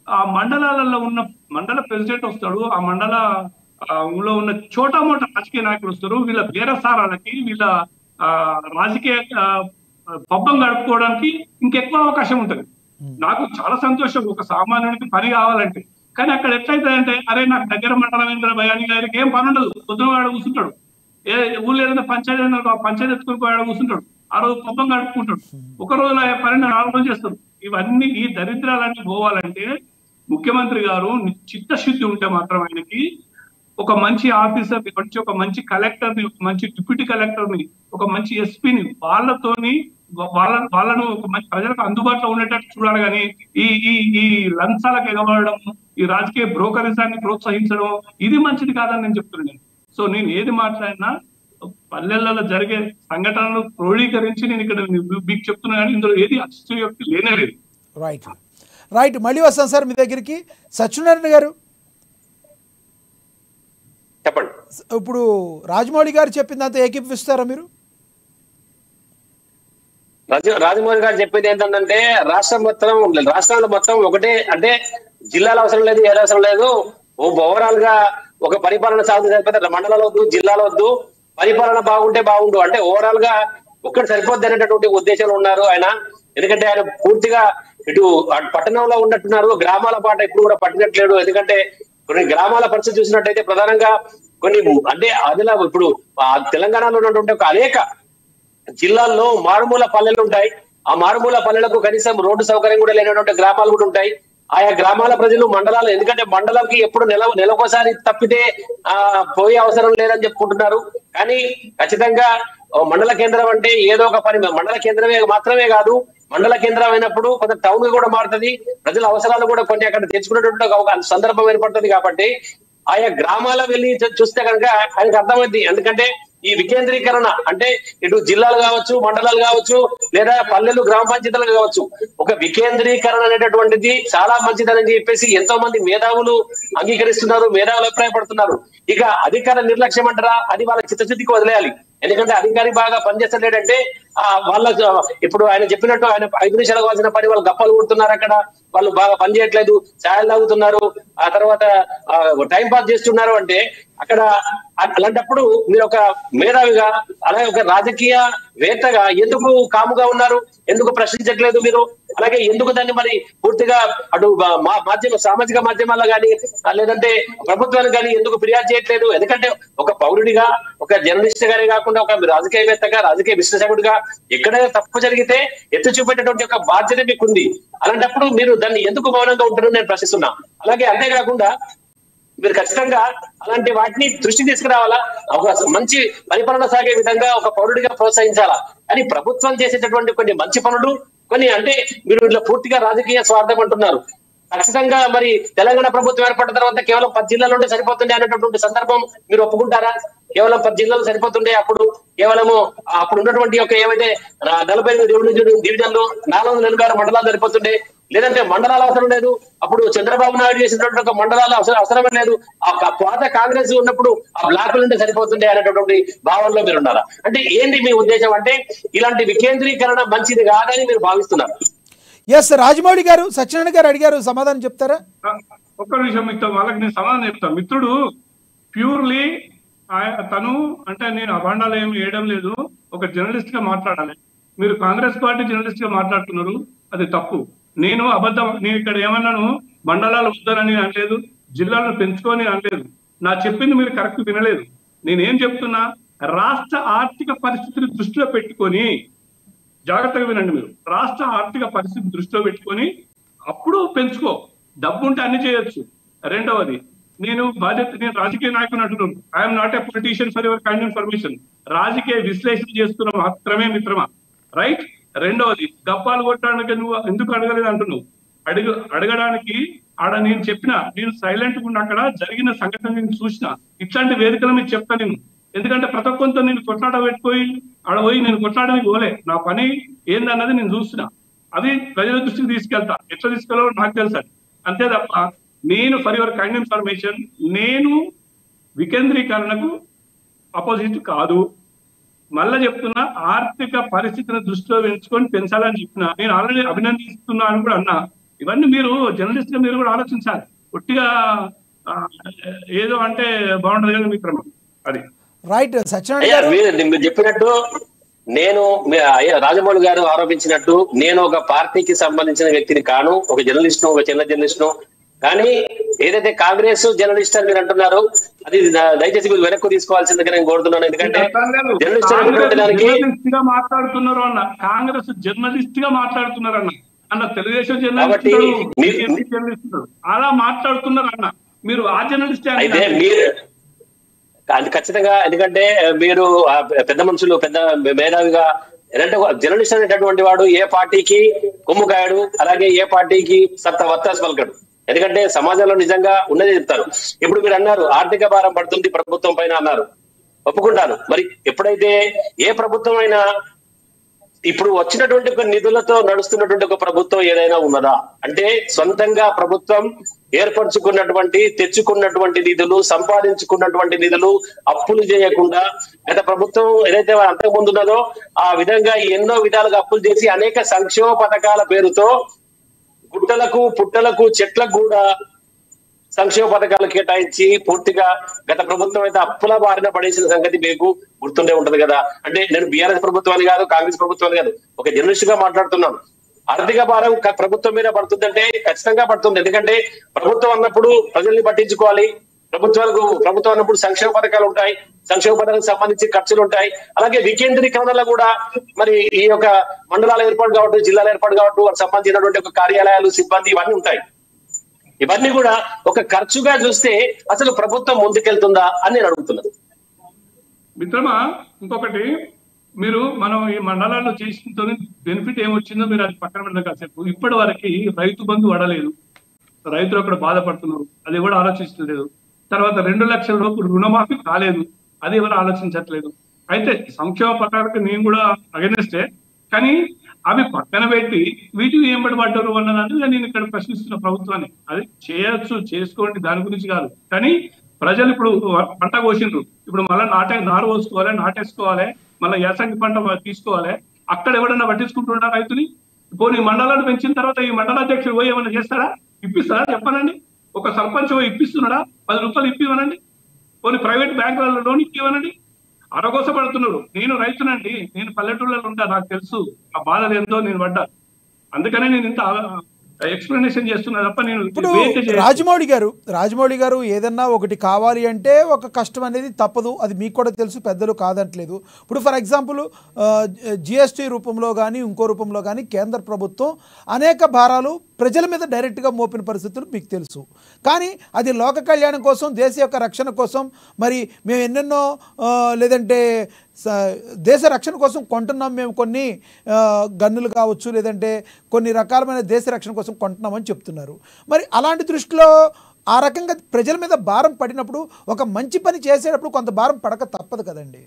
ఆ మండలాలలో ఉన్న మండల ప్రెసిడెంట్ వస్తాడు, ఆ మండలంలో ఉన్న చోటా మోటా రాజకీయ నాయకులు వస్తారు, వీళ్ళ బేరసారాలకి వీళ్ళ రాజకీయ పబ్బం గడుపుకోవడానికి ఇంకెక్కువ అవకాశం ఉంటుంది. నాకు చాలా సంతోషం ఒక సామాన్యునికి పని కావాలంటే. కానీ అక్కడ ఎట్లయితుందంటే, అరే నాకు దగ్గర మండలం భయాని గారికి ఏం పని ఉండదు, పొద్దున ఆడ కూర్చుంటాడు, ఊళ్ళో ఏదైనా పంచాయతీ ఎత్తుకుని ఆడ కూర్చుంటాడు, ఆ రోజు పబ్బం గడుపుకుంటాడు, ఒక రోజులో పని 4 రోజులు చేస్తారు. ఇవన్నీ ఈ దరిద్రాలన్నీ పోవాలంటే ముఖ్యమంత్రి గారు చిత్తశుద్ధి ఉంటే మాత్రం ఆయనకి ఒక మంచి ఆఫీసర్ ని, ఒక మంచి కలెక్టర్ ని, ఒక మంచి డిప్యూటీ కలెక్టర్ ని, ఒక మంచి ఎస్పీని వాళ్ళను ఒక మంచి ప్రజలకు అందుబాటులో ఉండేటట్టు చూడాలి. కానీ ఈ లంచాలకు ఎగబడడం, ఈ రాజకీయ బ్రోకరిజాన్ని ప్రోత్సహించడం ఇది మంచిది కాదని నేను చెప్తున్నాను. సో నేను ఏది మాట్లాడినా పల్లెలలో జరిగే సంఘటనలు క్రోడీకరించి నేను ఇక్కడ మీకు చెప్తున్నా, కానీ ఇందులో ఏది అతిశయోక్తి లేనే లేదు. రైట్ మళ్ళీ వస్తాం సార్ మీ దగ్గరికి. సత్యనారాయణ గారు చెప్పండి. ఇప్పుడు రాజమౌళి గారు చెప్పిందంతా ఏకీపిస్తారా మీరు? రాజమౌళి గారు చెప్పేది ఏంటంటే రాష్ట్రాలు మొత్తం ఒకటే, అంటే జిల్లాల అవసరం లేదు, ఏది అవసరం లేదు, ఓవరాల్ గా ఒక పరిపాలన సాగుతూ సరిపోతే మండలాలు వద్దు, జిల్లాలు వద్దు, పరిపాలన బాగుంటే బాగుండు, అంటే ఓవరాల్ గా ఒక్కటి సరిపోద్ది అనేటటువంటి ఉద్దేశంలో ఉన్నారు ఆయన. ఎందుకంటే ఆయన పూర్తిగా ఇటు పట్టణంలో ఉన్నట్టున్నారు, గ్రామాల పాట ఇప్పుడు కూడా పట్టినట్లేడు. ఎందుకంటే కొన్ని గ్రామాల పరిస్థితి చూసినట్టయితే ప్రధానంగా కొన్ని అంటే అదిలా ఇప్పుడు తెలంగాణలో ఉన్నటువంటి ఒక అనేక జిల్లాల్లో మారుమూల పల్లెలు ఉంటాయి. ఆ మారుమూల పల్లెలకు కనీసం రోడ్డు సౌకర్యం కూడా లేనటువంటి గ్రామాలు కూడా ఉంటాయి. ఆయా గ్రామాల ప్రజలు మండలాలు, ఎందుకంటే మండలంకి ఎప్పుడు నెలకోసారి తప్పితే పోయే అవసరం లేదని చెప్పుకుంటున్నారు. కానీ ఖచ్చితంగా మండల కేంద్రం అంటే ఏదో ఒక పని, మండల కేంద్రమే మాత్రమే కాదు, మండల కేంద్రం అయినప్పుడు కొంత టౌన్ కూడా మారుతుంది, ప్రజల అవసరాలు కూడా కొన్ని అక్కడ తెచ్చుకునేటువంటి ఒక సందర్భం ఏర్పడుతుంది. కాబట్టి ఆయా గ్రామాల వెళ్ళి చూస్తే కనుక ఆయనకు అర్థమైంది. ఎందుకంటే ఈ వికేంద్రీకరణ అంటే ఇటు జిల్లాలు కావచ్చు, మండలాలు కావచ్చు, లేదా పల్లెలు గ్రామ పంచాయతీలు కావచ్చు, ఒక వికేంద్రీకరణ అనేటటువంటిది చాలా మంచిదని చెప్పేసి ఎంతో మంది మేధావులు అంగీకరిస్తున్నారు, మేధావులు అభిప్రాయపడుతున్నారు. ఇక అధికార నిర్లక్ష్యం అంటారా, అది వాళ్ళ చిత్తశుద్ధికి వదిలేయాలి. ఎందుకంటే అధికారి బాగా పనిచేస్తలేడంటే వాళ్ళ ఇప్పుడు ఆయన చెప్పినట్టు ఆయన 5 నిమిషాలు కావాల్సిన పని వాళ్ళు గప్పలు కొడుతున్నారు, అక్కడ వాళ్ళు బాగా పని చేయట్లేదు, ఛాయలు తాగుతున్నారు, ఆ తర్వాత టైం పాస్ చేస్తున్నారు అంటే అక్కడ అలాంటప్పుడు మీరు ఒక మేధావిగా అలాగే ఒక రాజకీయ వేత్తగా ఎందుకు కాముగా ఉన్నారు, ఎందుకు ప్రశ్నించట్లేదు మీరు? అలాగే ఎందుకు దాన్ని మరి పూర్తిగా అటు సామాజిక మాధ్యమాల్లో కానీ లేదంటే ప్రభుత్వానికి కానీ ఎందుకు ఫిర్యాదు చేయట్లేదు? ఎందుకంటే ఒక పౌరుడిగా, ఒక జర్నలిస్ట్ గానే కాకుండా ఒక రాజకీయవేత్తగా, రాజకీయ విశ్లేషకుడిగా ఎక్కడైనా తప్పు జరిగితే ఎత్తి చూపేటటువంటి ఒక బాధ్యత మీకు ఉంది. అలాంటప్పుడు మీరు దాన్ని ఎందుకు మౌనంగా ఉంటారని నేను ప్రశ్నిస్తున్నా. అలాగే అంతేకాకుండా మీరు ఖచ్చితంగా అలాంటి వాటిని దృష్టి తీసుకురావాలా, ఒక మంచి పరిపాలన సాగే విధంగా ఒక పౌరుడిగా ప్రోత్సహించాలా. కానీ ప్రభుత్వం చేసేటటువంటి కొన్ని మంచి పనులు కొన్ని అంటే మీరు ఇట్లా పూర్తిగా రాజకీయ స్వార్థం అంటున్నారు. ఖచ్చితంగా మరి తెలంగాణ ప్రభుత్వం ఏర్పడిన తర్వాత కేవలం 10 జిల్లాలు ఉంటే సరిపోతుండే అనేటటువంటి సందర్భం మీరు ఒప్పుకుంటారా? కేవలం 10 జిల్లాలు సరిపోతుండే, అప్పుడు కేవలము అప్పుడు ఉన్నటువంటి ఒక ఏవైతే 48 డివిజన్లు 486 మండలాలు సరిపోతుండే, లేదంటే మండలాలు అవసరం లేదు, అప్పుడు చంద్రబాబు నాయుడు చేసినటువంటి ఒక మండలాలు అవసరమే లేదు, ఆ పాత కాంగ్రెస్ ఉన్నప్పుడు ఆ బ్లాకులు ఉంటే సరిపోతుండే అనేటటువంటి భావనలో మీరు ఉన్నారా? అంటే ఏంటి మీ ఉద్దేశం? అంటే ఇలాంటి వికేంద్రీకరణ మంచిది కాదని మీరు భావిస్తున్నారు? ఎస్ రాజమౌళి గారు, సత్యనారాయణ గారు అడిగారు, సమాధానం చెప్తారా? ఒక్క నిమిషం మిత్రుడు, వాళ్ళకి నేను సమాధానం చెప్తాను. మిత్రుడు ప్యూర్లీ తను అంటే నేను అభాండాలు ఏమి వేయడం లేదు, ఒక జర్నలిస్ట్ గా మాట్లాడాలి. మీరు కాంగ్రెస్ పార్టీ జర్నలిస్ట్ గా మాట్లాడుతున్నారు, అది తప్పు. నేను ఇక్కడ ఏమన్నాను, మండలాలు వద్దనని అనలేదు, జిల్లాలను పెంచుకొని అనలేదు. నా చెప్పింది మీరు కరెక్ట్ వినలేదు. నేనేం చెప్తున్నా, రాష్ట్ర ఆర్థిక పరిస్థితిని దృష్టిలో పెట్టుకొని, జాగ్రత్తగా వినండి మీరు, రాష్ట్ర ఆర్థిక పరిస్థితి దృష్టిలో పెట్టుకొని అప్పుడు పెంచుకో, డబ్బు ఉంటే అన్ని చేయొచ్చు. రెండవది, నేను రాజకీయ నాయకుని అంటున్నాను, I'm not a politician for your kind information. రాజకీయ విశ్లేషణ చేస్తున్న మాత్రమే మిత్రమా, రైట్? రెండవది, గప్పాలు కొట్టడానికి నువ్వు ఎందుకు అడగలేదు అంటున్నావు. అడగడానికి నేను చెప్పిన, నేను సైలెంట్ గా ఉన్న అక్కడ జరిగిన సంఘటన నేను చూసిన. ఇట్లాంటి వేదికలు మీకు చెప్తా నేను, ఎందుకంటే ప్రతి ఒక్కరితో నేను కొట్లాట పెట్టుకోయి పోయి నేను కొట్లాడడానికి పోలే. నా పని ఏందన్నది నేను చూస్తున్నా, అది ప్రజల దృష్టికి తీసుకెళ్తా. ఎట్లా తీసుకెళ్ళాలో నాకు తెలుసు. అంతే తప్ప నేను ఫర్ యువర్ కైండ్ ఇన్ఫర్మేషన్, నేను వికేంద్రీకరణకు అపోజిట్ కాదు. మళ్ళా చెప్తున్నా, ఆర్థిక పరిస్థితిని దృష్టిలో ఉంచుకొని పెంచాలని చెప్పిన. నేను ఆల్రెడీ అభినందిస్తున్నా అని కూడా అన్నా. ఇవన్నీ మీరు జర్నలిస్ట్ గా మీరు కూడా ఆలోచించాలి. ఒట్టిగా ఏదో అంటే బాగుంటది కదా మిత్రమా, అది రైట్. సత్యనారాయణ మీరు చెప్పినట్టు నేను రాజమౌళి గారు ఆరోపించినట్టు నేను ఒక పార్టీకి సంబంధించిన వ్యక్తిని కాను, ఒక జర్నలిస్ట్ ను, ఒక చిన్న జర్నలిస్ట్ ను. కానీ ఏదైతే కాంగ్రెస్ జర్నలిస్ట్ అని మీరు అంటున్నారు, అది దయచేసి మీరు వెనక్కు తీసుకోవాల్సిందిగా నేను కోరుతున్నాను. ఎందుకంటే జర్నలిస్ట్ గా మాట్లాడుతున్నారు అన్న, కాంగ్రెస్ జర్నలిస్ట్ గా మాట్లాడుతున్నారు అన్న తెలుగుదేశం జర్నలిస్ట్ అలా మాట్లాడుతున్నారు అన్న. మీరు ఆ జర్నలిస్ట్ అయితే అది ఖచ్చితంగా, ఎందుకంటే మీరు పెద్ద మనుషులు, పెద్ద మేధావిగా, ఏంటంటే జర్నలిస్ట్ అనేటటువంటి వాడు ఏ పార్టీకి కొమ్ము కాయడు, అలాగే ఏ పార్టీకి సత్త వత్తాసు పలకడు. ఎందుకంటే సమాజంలో నిజంగా ఉన్నది చెప్తారు. ఇప్పుడు మీరు అన్నారు ఆర్థిక భారం పడుతుంది ప్రభుత్వం పైన అన్నారు, ఒప్పుకుంటాను. మరి ఎప్పుడైతే ఏ ప్రభుత్వం అయినా ఇప్పుడు వచ్చినటువంటి ఒక నిధులతో నడుస్తున్నటువంటి ఒక ప్రభుత్వం ఏదైనా ఉన్నదా అంటే, సొంతంగా ప్రభుత్వం ఏర్పరచుకున్నటువంటి, తెచ్చుకున్నటువంటి నిధులు, సంపాదించుకున్నటువంటి నిధులు, అప్పులు చేయకుండా గత ప్రభుత్వం ఏదైతే అంతకు ముందున్నదో ఆ విధంగా ఎన్నో విధాలుగా అప్పులు చేసి అనేక సంక్షేమ పథకాల పేరుతో గుట్టలకు, పుట్టలకు, చెట్లకు కూడా సంక్షేమ పథకాలు కేటాయించి పూర్తిగా గత ప్రభుత్వం అయితే అప్పుల బారిన పడేసిన సంగతి మీకు గుర్తుండే ఉంటది కదా. అంటే నేను బీఆర్ఎస్ ప్రభుత్వాన్ని కాదు, కాంగ్రెస్ ప్రభుత్వాన్ని కాదు, ఒక జర్నలిస్ట్ గా మాట్లాడుతున్నాను. ఆర్థిక భారం ప్రభుత్వం మీద పడుతుందంటే ఖచ్చితంగా పడుతుంది. ఎందుకంటే ప్రభుత్వం అన్నప్పుడు ప్రజల్ని పట్టించుకోవాలి, ప్రభుత్వం అన్నప్పుడు సంక్షేమ పథకాలు ఉంటాయి, సంక్షేమ పథకాలకు సంబంధించి ఖర్చులు ఉంటాయి. అలాగే వికేంద్రీకరణలో కూడా మరి ఈ యొక్క మండలాల ఏర్పాటు కావట్టు, జిల్లాల ఏర్పాటు కావట్టు, వాటికి సంబంధించినటువంటి ఒక కార్యాలయాలు, సిబ్బంది ఇవన్నీ ఉంటాయి. ఇవన్నీ కూడా ఒక ఖర్చుగా చూస్తే అసలు ప్రభుత్వం ముందుకెళ్తుందా అని నేను అడుగుతున్నాను. మిత్రమా, ఇంకొకటి, మనం ఈ మండలాల్లో చేసిన బెనిఫిట్ ఏమొచ్చిందో మీరు అది పక్కన పెట్టిన కాసేపు. ఇప్పటి వరకు రైతు బంధు పడలేదు, రైతులు అక్కడ బాధపడుతున్నారు, అది ఎవరు ఆలోచించలేదు. తర్వాత 2 లక్షల లోపు రుణమాఫీ కాలేదు, అది ఎవరు ఆలోచించట్లేదు. అయితే సంక్షేమ పథకాలకు నేను కూడా అగెనిస్టే, కానీ అవి పక్కన పెట్టి వీటిని ఏం పడ్డారు అన్నదాన్ని నేను ఇక్కడ ప్రశ్నిస్తున్న ప్రభుత్వాన్ని. అది చేయొచ్చు, చేసుకోండి, దాని గురించి కాదు. కానీ ప్రజలు ఇప్పుడు పంట కోసిండ్రు, ఇప్పుడు మళ్ళీ నారు పోసుకోవాలి, నాటేసుకోవాలి, మళ్ళీ యాసంగి పంట తీసుకోవాలి. అక్కడ ఎవడన్నా పట్టించుకుంటున్నా రైతుని? పోనీ మండలాలు పెంచిన తర్వాత ఈ మండలాధ్యక్షుడు పోయి ఏమన్నా చేస్తారా? ఇప్పిస్తారా చెప్పనండి? ఒక సర్పంచ్ పోయి ఇప్పిస్తున్నాడా? 10 రూపాయలు ఇప్పివనండి. పోనీ ప్రైవేట్ బ్యాంకులలో లోన్ ఇప్పివనండి. అరగోసపడుతున్నాడు. నేను రైతునండి, నేను పల్లెటూళ్ళలో ఉంటా, నాకు తెలుసు ఆ బాధలు ఎంతో నేను పడ్డా. అందుకనే నేను ఇంత ఎక్స్ప్లెనేషన్ చేస్తున్నా తప్ప నేను ఇప్పుడు రాజమౌళి గారు ఏదన్నా ఒకటి కావాలి అంటే ఒక కష్టం అనేది తప్పదు, అది మీకు కూడా తెలుసు, పెద్దలు కాదంటలేదు. ఇప్పుడు ఫర్ ఎగ్జాంపుల్ జిఎస్టీ రూపంలో కానీ ఇంకో రూపంలో కానీ కేంద్ర ప్రభుత్వం అనేక భారాలు ప్రజల మీద డైరెక్ట్గా మోపిన పరిస్థితులు మీకు తెలుసు. కానీ అది లోక కళ్యాణం కోసం, దేశ యొక్క రక్షణ కోసం, మరి మేము ఎన్నెన్నో లేదంటే దేశ రక్షణ కోసం కొంటున్నాం, మేము కొన్ని గన్నులు కావచ్చు, లేదంటే కొన్ని రకాలమైన దేశ రక్షణ కోసం కొంటున్నామని చెప్తున్నారు. మరి అలాంటి దృష్టిలో ఆ రకంగా ప్రజల మీద భారం పడినప్పుడు ఒక మంచి పని చేసేటప్పుడు కొంత భారం పడక తప్పదు కదండి.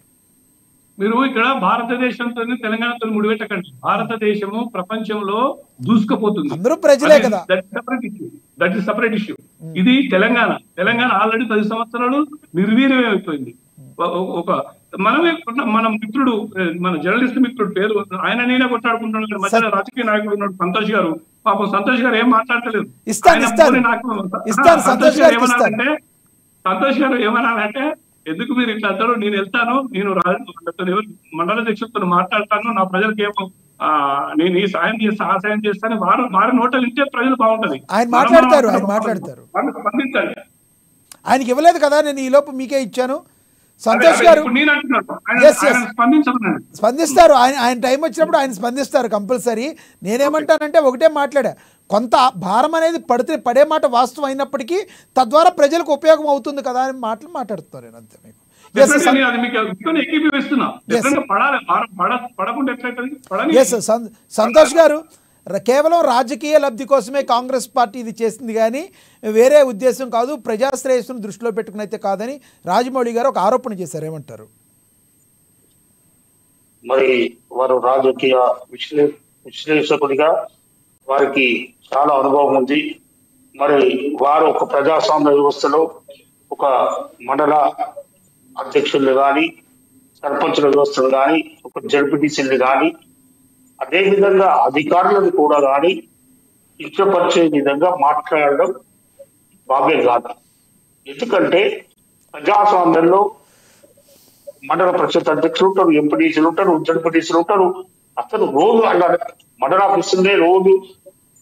మీరు ఇక్కడ భారతదేశంతో తెలంగాణతో ముడిపెట్టకండి. భారతదేశము ప్రపంచంలో దూసుకుపోతుంది, అందరూ ప్రజలే కదా. That is separate issue. ఇది తెలంగాణ ఆల్రెడీ 10 సంవత్సరాలు నిర్వీర్యమైపోయింది. ఒక మన మిత్రుడు, మన జర్నలిస్ట్ మిత్రుడు పేరు ఆయన నేనే కొట్టాడుకుంటున్నాను. మధ్యలో రాజకీయ నాయకుడు ఉన్నాడు సంతోష్ గారు. పాపం సంతోష్ గారు ఏం మాట్లాడతలేదు. సంతోష్ గారు ఏమన్నారంటే, ఎందుకు మీరు ఇట్లా అంటారు, నేను వెళ్తాను, నేను మండల అధ్యక్షులతో మాట్లాడతాను, నా ప్రజలకు ఏమో నేను ఈ సాయం చేస్తా, ఆ సాయం చేస్తాను, వారి నోటలు ఇంటే ప్రజలు బాగుంటది. ఆయన మాట్లాడతారు స్పందించండి. ఆయనకి ఇవ్వలేదు కదా, నేను ఈ లోపు మీకే ఇచ్చాను. సంతోష్ గారు స్పందిస్తారు, ఆయన టైం వచ్చినప్పుడు ఆయన స్పందిస్తారు కంపల్సరీ. నేనేమంటానంటే ఒకటే మాట్లాడా, కొంత భారం అనేది పడే మాట వాస్తవం అయినప్పటికీ తద్వారా ప్రజలకు ఉపయోగం అవుతుంది కదా అని మాట్లాడుతున్నారు. నేను అంతే మీకు సంతోష్ గారు, కేవలం రాజకీయ లబ్ధి కోసమే కాంగ్రెస్ పార్టీ ఇది చేసింది కానీ వేరే ఉద్దేశం కాదు, ప్రజాశ్రేయస్సును దృష్టిలో పెట్టుకుని అయితే కాదని రాజమౌళి గారు ఒక ఆరోపణ చేశారు. ఏమంటారు? మరి వారు రాజకీయ విశ్లేషకుడిగా వారికి చాలా అనుభవం ఉంది. మరి వారు ఒక ప్రజాస్వామ్య వ్యవస్థలో ఒక మండల అధ్యక్షుల్ని కానీ, సర్పంచుల వ్యవస్థను కానీ, ఒక జడ్పీటీసీని కానీ, అదేవిధంగా అధికారులను కూడా కానీ ఇష్టపరిచే విధంగా మాట్లాడడం బాగే కాదు. ఎందుకంటే ప్రజాస్వామ్యంలో మండల పరిషత్ అధ్యక్షులు ఉంటారు, ఎంపీటీసీలు ఉంటారు, జడ్పీటీసీలు ఉంటారు. అసలు రోజు అలా మండల ఆఫీసులే రోజు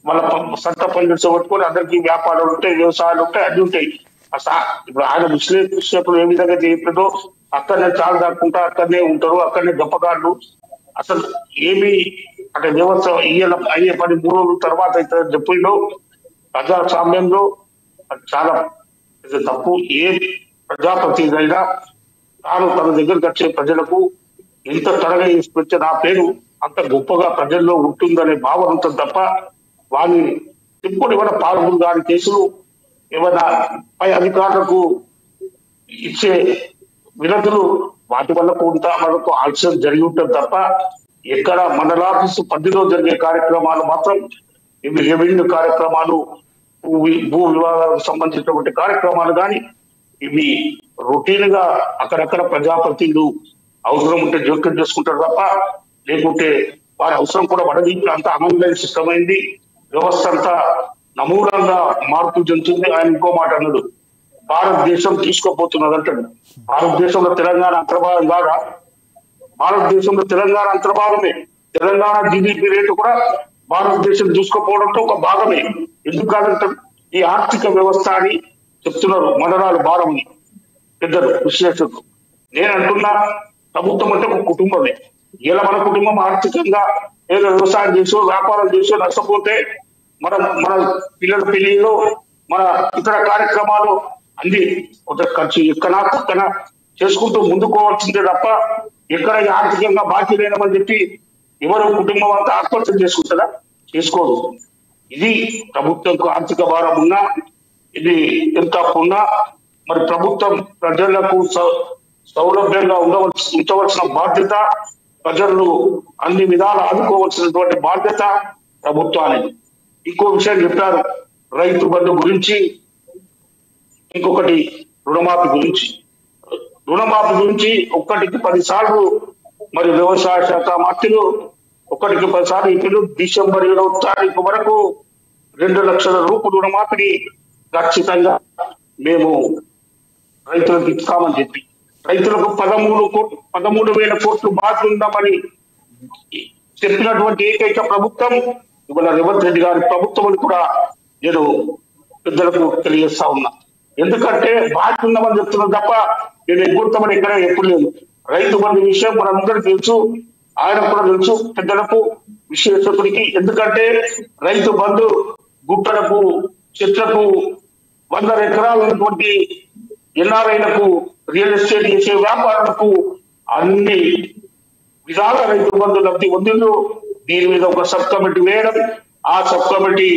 వాళ్ళ సొంత పనులు పట్టుకొని అందరికీ వ్యాపారాలు ఉంటాయి, వ్యవసాయాలు ఉంటాయి, అన్ని ఉంటాయి. ఇప్పుడు ఆయన విశ్లేషకులు ఏ విధంగా చెప్పారో అక్కడనే చాలు దాక్కుంటా అక్కడనే ఉంటారు, అక్కడనే గొప్పగాళ్ళు. అసలు ఏమి అంటే వ్యవస్థ అయ్యే పని 3 రోజుల తర్వాత అయితే చెప్పిందో ప్రజాస్వామ్యంలో చాలా తప్పు. ఏ ప్రజాప్రతినిధి అయినా తాను తన దగ్గరకు వచ్చే ప్రజలకు ఎంత త్వరగా తీసుకొచ్చే నా పేరు అంత గొప్పగా ప్రజల్లో ఉంటుందనే భావన ఉంటుంది తప్ప వారిని ఇప్పుడు ఏమైనా పాల్గొని దాని కేసులు ఏమైనా పై అధికారులకు ఇచ్చే వినతులు వాటి వల్ల కొంత మనకు ఆలస్యం జరిగి ఉంటుంది తప్ప ఎక్కడ మండలాఫీసు పరిధిలో జరిగే కార్యక్రమాలు మాత్రం ఇవి రెవెన్యూ కార్యక్రమాలు, భూ వివాదాలకు సంబంధించినటువంటి కార్యక్రమాలు కానీ ఇవి రొటీన్ గా అక్కడక్కడ ప్రజాప్రతినిధులు అవసరం ఉంటే జోక్యం చేసుకుంటారు తప్ప లేకుంటే వారి అవసరం కూడా పడది. అంతా ఆన్లైన్ సిస్టమ్ అయింది, వ్యవస్థ అంతా నమూనంగా మార్పు చెందుతుంది. ఆయన ఇంకో మాట అన్నాడు, భారతదేశం తీసుకోపోతున్నది అంటాడు. భారతదేశంలో తెలంగాణ అంతర్భాగం కాగా, భారతదేశంలో తెలంగాణ అంతర్భాగమే. తెలంగాణ జీడీపీ రేటు కూడా భారతదేశం చూసుకోపోవడంతో ఒక భాగమే. ఎందుకంటే ఈ ఆర్థిక వ్యవస్థ అని చెప్తున్నారు మండలాలు భారమని పెద్దలు విశ్లేషకులు. నేను అంటున్నా ప్రభుత్వం అంటే ఒక కుటుంబమే. ఇలా మన కుటుంబం ఆర్థికంగా ఏదో వ్యవసాయం చేసో వ్యాపారం చేసో నష్టపోతే మన పిల్లల పెళ్లిలో మన ఇతర కార్యక్రమాలు అన్ని ఒక ఖర్చు ఎక్కనా పక్కన చేసుకుంటూ ముందుకోవాల్సిందే తప్ప ఎక్కడ ఆర్థికంగా బాకీ లేనమని చెప్పి ఎవరు కుటుంబం అంతా ఆత్మహత్య చేసుకుంటారా? చేసుకోదు. ఇది ప్రభుత్వంకు ఆర్థిక భారం ఉన్నా, ఇది ఎంత ఉన్నా మరి ప్రభుత్వం ప్రజలకు సౌలభ్యంగా ఉంచవలసిన బాధ్యత, ప్రజలను అన్ని విధాలు ఆదుకోవాల్సినటువంటి బాధ్యత ప్రభుత్వానికి. ఇంకో విషయం చెప్పారు రైతు బంధు గురించి. ఇంకొకటి రుణమాఫీ గురించి ఒక్కటికి 10 సార్లు మరి వ్యవసాయ శాఖ మంత్రులు ఒక్కటికి 10 సార్లు ఇప్పుడు డిసెంబర్ 7వ తారీఖు వరకు 2 లక్షల రూపాయల రుణమాఫీని ఖచ్చితంగా మేము రైతులకు ఇస్తామని చెప్పి రైతులకు 13,000 కోట్లు బాకీ ఉందామని చెప్పినటువంటి ఏకైక ప్రభుత్వం ఇవాళ రేవంత్ రెడ్డి గారి ప్రభుత్వం అని కూడా నేను పెద్దలకు తెలియజేస్తా ఉన్నా. ఎందుకంటే బాకీ ఉందామని చెప్తున్నాను తప్ప నేను ఎగ్గుతామని ఎక్కడ ఎప్పుడు లేదు. రైతు బంధు విషయం మనందరికీ తెలుసు, ఆయన కూడా తెలుసు పెద్దలకు విశ్లేషకుడికి. ఎందుకంటే రైతు బంధు గుట్టలకు చెట్లకు 100 ఎకరాలు ఉన్నటువంటి ఎన్ఆర్ఐలకు రియల్ ఎస్టేట్ చేసే వ్యాపారులకు అన్ని విధాల రైతు బంధు లబ్ధి పొందిండు. దీని మీద ఒక సబ్ కమిటీ వేయడం, ఆ సబ్ కమిటీ